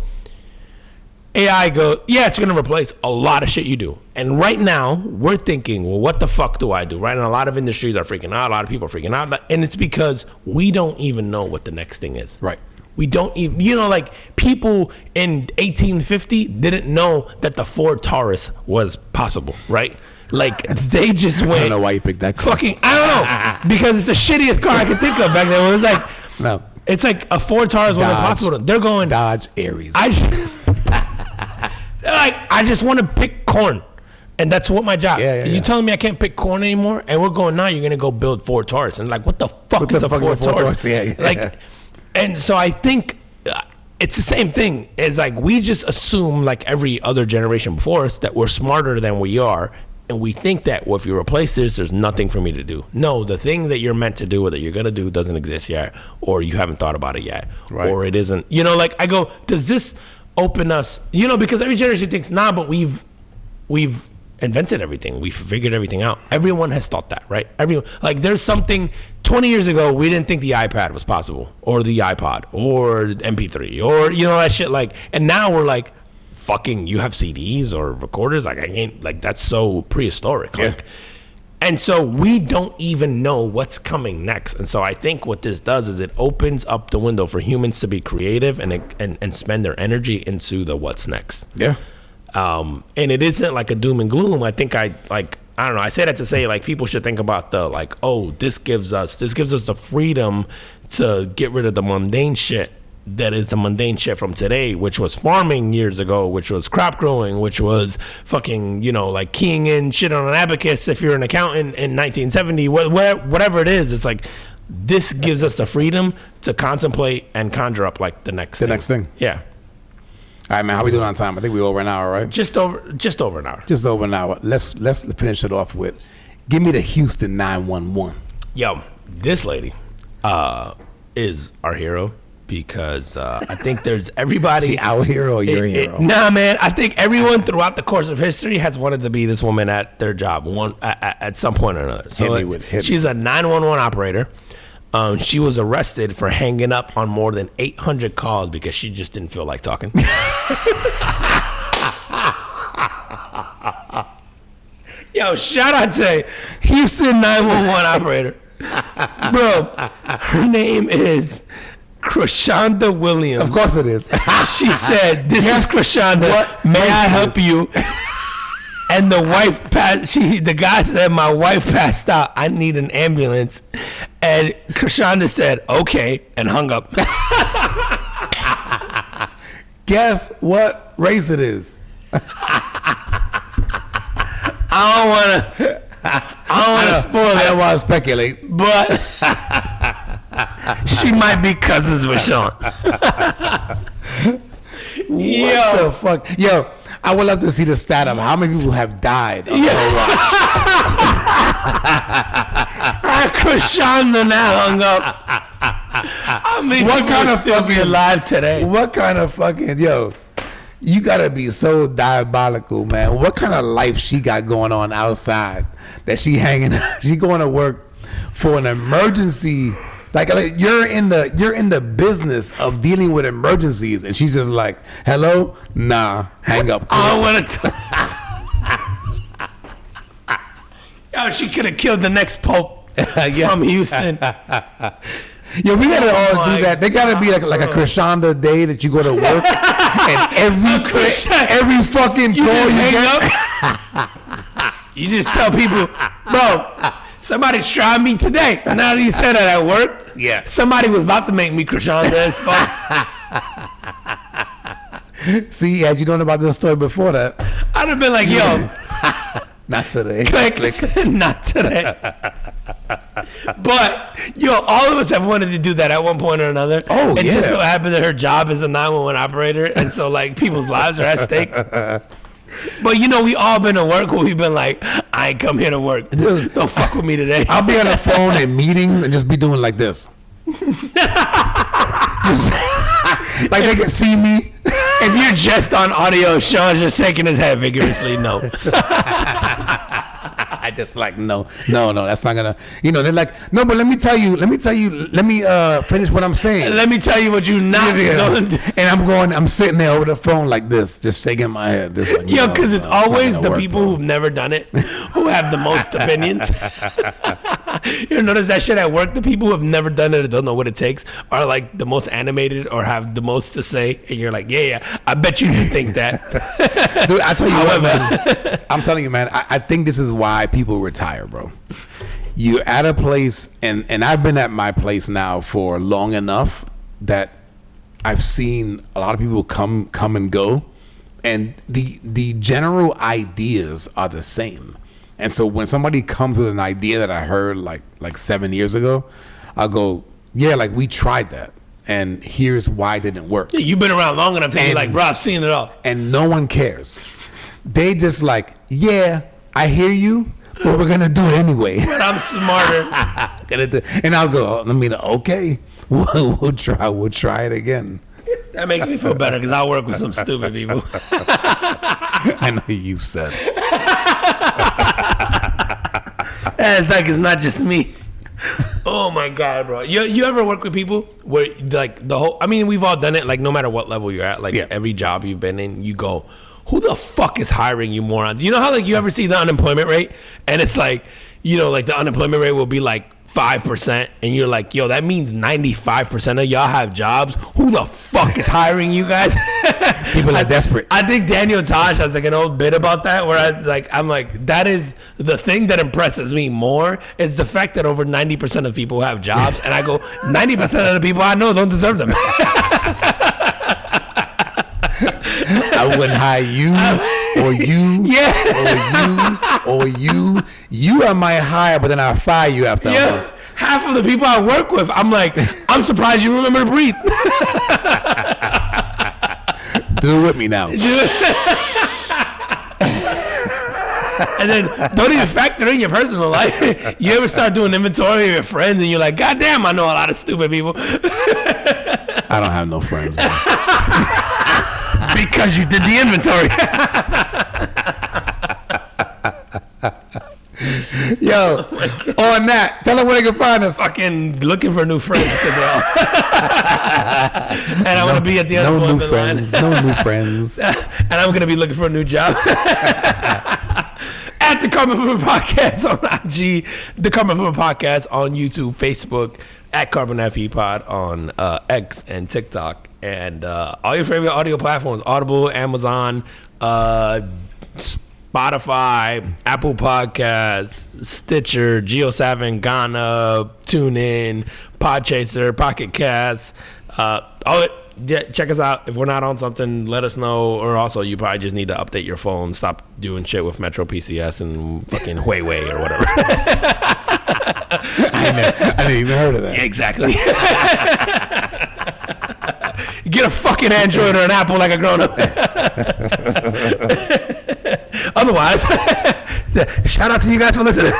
AI go, yeah, it's going to replace a lot of shit you do. And right now, we're thinking, well, what the fuck do I do? Right? And a lot of industries are freaking out. A lot of people are freaking out. And it's because we don't even know what the next thing is. Right. We don't even, like people in 1850 didn't know that the Ford Taurus was possible, right? Like they just went. I don't know why you picked that car. Fucking, I don't know. Because it's the shittiest car I could think of back then. It was like, no. It's like a Ford Taurus was impossible. They're going. Dodge Aries. I just want to pick corn, and that's what my job. You telling me I can't pick corn anymore? And we're going, now you're gonna go build Ford Taurus, and like, what the fuck is a Ford Taurus? Like, and so I think it's the same thing. It's like we just assume, like every other generation before us, that we're smarter than we are, And we think that, well, if you replace this, there's nothing for me to do. No, the thing that you're meant to do or that you're going to do doesn't exist yet, or you haven't thought about it yet, or it isn't. You know, like I go, does this open us? You know, because every generation thinks, nah, but we've invented everything. We've figured everything out. Everyone has thought that, right? Everyone, like there's something 20 years ago, we didn't think the iPad was possible, or the iPod, or MP3, or, you know, that shit. Like, and now we're like, fucking, you have CDs or recorders? Like, I can't, like, that's so prehistoric. Yeah. Like, and so we don't even know what's coming next. And so I think what this does is it opens up the window for humans to be creative and spend their energy into the what's next. Yeah. And it isn't like a doom and gloom. I think I don't know. I say that to say, like, people should think about the, like, oh, this gives us the freedom to get rid of the mundane shit that is the mundane shit from today, which was farming years ago, which was crop growing, which was fucking, you know, like keying in shit on an abacus if you're an accountant in 1970, whatever it is. It's like, this gives us the freedom to contemplate and conjure up, like, the next thing. Yeah. All right, man. How we doing on time? I think we over an hour, right? Just over an hour. Just over an hour. Let's finish it off with, give me the Houston 911. Yo, this lady is our hero, because I think there's everybody. She our hero or your hero? Nah, man. I think everyone throughout the course of history has wanted to be this woman at their job at some point or another. So she's a 911 operator. She was arrested for hanging up on more than 800 calls because she just didn't feel like talking. Yo, shout out to Houston 911 operator. Bro, her name is Krishanda Williams. Of course it is. She said, "This is Krishanda. May I help you?" And the wife passed. The guy said, "My wife passed out. I need an ambulance." And Krishanda said, "Okay," and hung up. Guess what race it is? I don't want to spoil it. I don't want to speculate, but she might be cousins with Sean. What the fuck? Yo, I would love to see the stat of how many people have died of her watch. Krishanda now hung up. I mean, what kind of fucking alive today? What kind of fucking, yo, you gotta be so diabolical, man. What kind of life she got going on outside that she going to work for an emergency? Like you're in the business of dealing with emergencies, and she's just like, "Hello, nah, hang up." I don't want to. Yo, she could have killed the next pope from Houston. Yeah, we gotta all do that. They gotta be like a Krishanda day that you go to work, and every fucking call you get, you just tell people, bro, somebody's trying me today. Now that you said that at work, yeah, somebody was about to make me Krishanda as fuck. See, had you known about this story before that, I'd have been like, yo, not today. Click. Not today. But, yo, all of us have wanted to do that at one point or another. Oh, and yeah. just so happened that her job is a 911 operator, and so, like, people's lives are at stake. But, you know, we all been to work where we've been like, I ain't come here to work. Dude, don't fuck with me today. I'll be on the phone in meetings and just be doing like this. Just, like they can see me. If you're just on audio, Sean's just shaking his head vigorously, no. I just like, no, that's not gonna, you know, they're like, no, but let me finish what I'm saying. Let me tell you what you're not going to do. And I'm sitting there over the phone like this, just shaking my head. Just like, yo, because it's always the people who've never done it who have the most opinions. You ever notice that shit at work? The people who have never done it or don't know what it takes are like the most animated or have the most to say. And you're like, yeah, I bet you think that. Dude, I tell you what, man. I'm telling you, man, I think this is why people retire, bro. You're at a place, and I've been at my place now for long enough that I've seen a lot of people come and go, and the general ideas are the same. And so when somebody comes with an idea that I heard like 7 years ago, I'll go, yeah, like we tried that, and here's why it didn't work. Yeah, you've been around long enough to be like, bro, I've seen it all. And no one cares. They just like, yeah, I hear you, but we're gonna do it anyway. But I'm smarter. And I'll go. Okay, we'll try it again. That makes me feel better because I work with some stupid people. I know you said it. It's like it's not just me. Oh my God, bro. You ever work with people where like we've all done it, like no matter what level you're at, like every job you've been in, you go, who the fuck is hiring you morons? You know how like you ever see the unemployment rate and it's like, like the unemployment rate will be like 5% and you're like, yo, that means 95% of y'all have jobs. Who the fuck is hiring you guys? People are desperate. I think Daniel Tosh has like an old bit about that where I'm like, that is the thing that impresses me more is the fact that over 90% of people have jobs. And I go, 90% of the people I know don't deserve them. I wouldn't hire you or you or you. You I might hire, but then I'll fire you after a month. Half of the people I work with, I'm like, I'm surprised you remember to breathe. Do it with me now. And then don't even factor in your personal life. You ever start doing inventory of your friends and you're like, God damn, I know a lot of stupid people. I don't have no friends, man. Because you did the inventory. Yo, on that, tell them where they can find us. Fucking looking for new friends today. And I'm going to be at the unemployment line. No new friends. And I'm going to be looking for a new job. At the Carbon Footprint Podcast on IG, the Carbon Footprint Podcast on YouTube, Facebook, at Carbon FE Pod on X and TikTok, and all your favorite audio platforms: Audible, Amazon, Spotify, Apple Podcasts, Stitcher, JioSaavn, Ghana, TuneIn, Podchaser, Pocket Casts, all it. Yeah, check us out. If we're not on something, let us know. Or also, you probably just need to update your phone. Stop doing shit with Metro PCS and fucking Huawei or whatever. I didn't even heard of that. Exactly. Get a fucking Android or an Apple like a grown up. Otherwise, shout out to you guys for listening.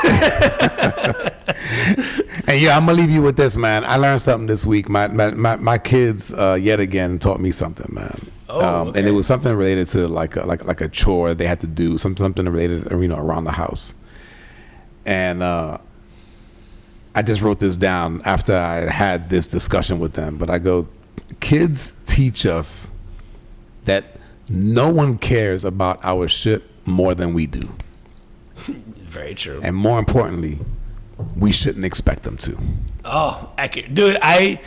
And yeah, I'm gonna leave you with this, man. I learned something this week. My kids yet again taught me something, man. Okay. And it was something related to like a chore they had to do, something related, around the house. And I just wrote this down after I had this discussion with them. But I go, kids teach us that no one cares about our shit more than we do. Very true. And more importantly, we shouldn't expect them to. Oh, accurate. Dude, I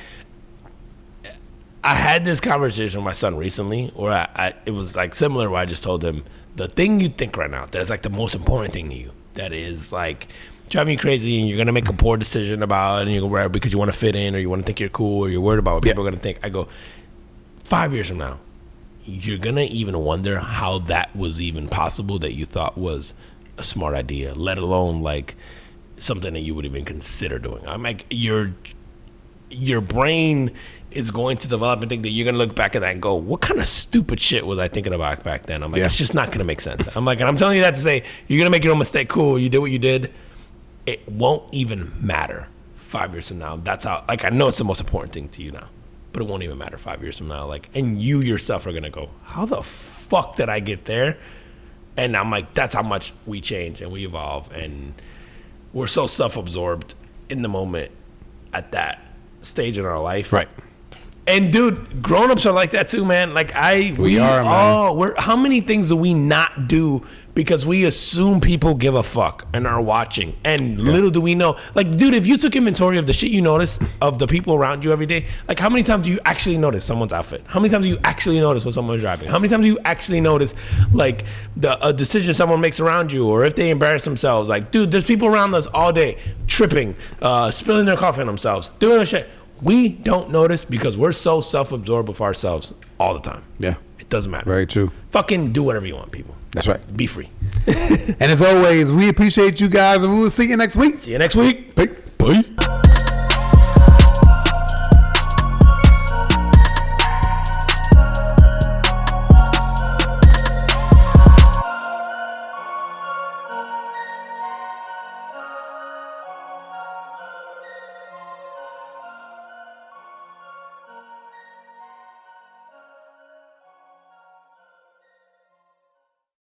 had this conversation with my son recently where it was like similar where I just told him the thing you think right now that is like the most important thing to you, that is like driving you crazy and you're going to make a poor decision about it and you're going to because you want to fit in or you want to think you're cool or you're worried about what people are going to think. I go, 5 years from now, you're going to even wonder how that was even possible that you thought was a smart idea, let alone like something that you would even consider doing. I'm like, your brain is going to develop and think that you're going to look back at that and go, what kind of stupid shit was I thinking about back then? I'm like, it's just not going to make sense. I'm like, and I'm telling you that to say, you're going to make your own mistake. Cool. You did what you did. It won't even matter 5 years from now. That's how, like, I know it's the most important thing to you now, but it won't even matter 5 years from now. Like, and you yourself are going to go, how the fuck did I get there? And I'm like, that's how much we change and we evolve. And we're so self-absorbed in the moment at that stage in our life. Right. And dude, grown-ups are like that too, man. Like we are, man. How many things do we not do because we assume people give a fuck and are watching? And little do we know. Like, dude, if you took inventory of the shit you notice of the people around you every day, like how many times do you actually notice someone's outfit? How many times do you actually notice when someone's driving? How many times do you actually notice like a decision someone makes around you, or if they embarrass themselves? Like, dude, there's people around us all day tripping, spilling their coffee on themselves, doing the shit. We don't notice because we're so self-absorbed with ourselves all the time. Yeah. It doesn't matter. Very true. Fucking do whatever you want, people. That's right. Be free. And as always, we appreciate you guys, and we will see you next week. See you next week. Peace. Bye.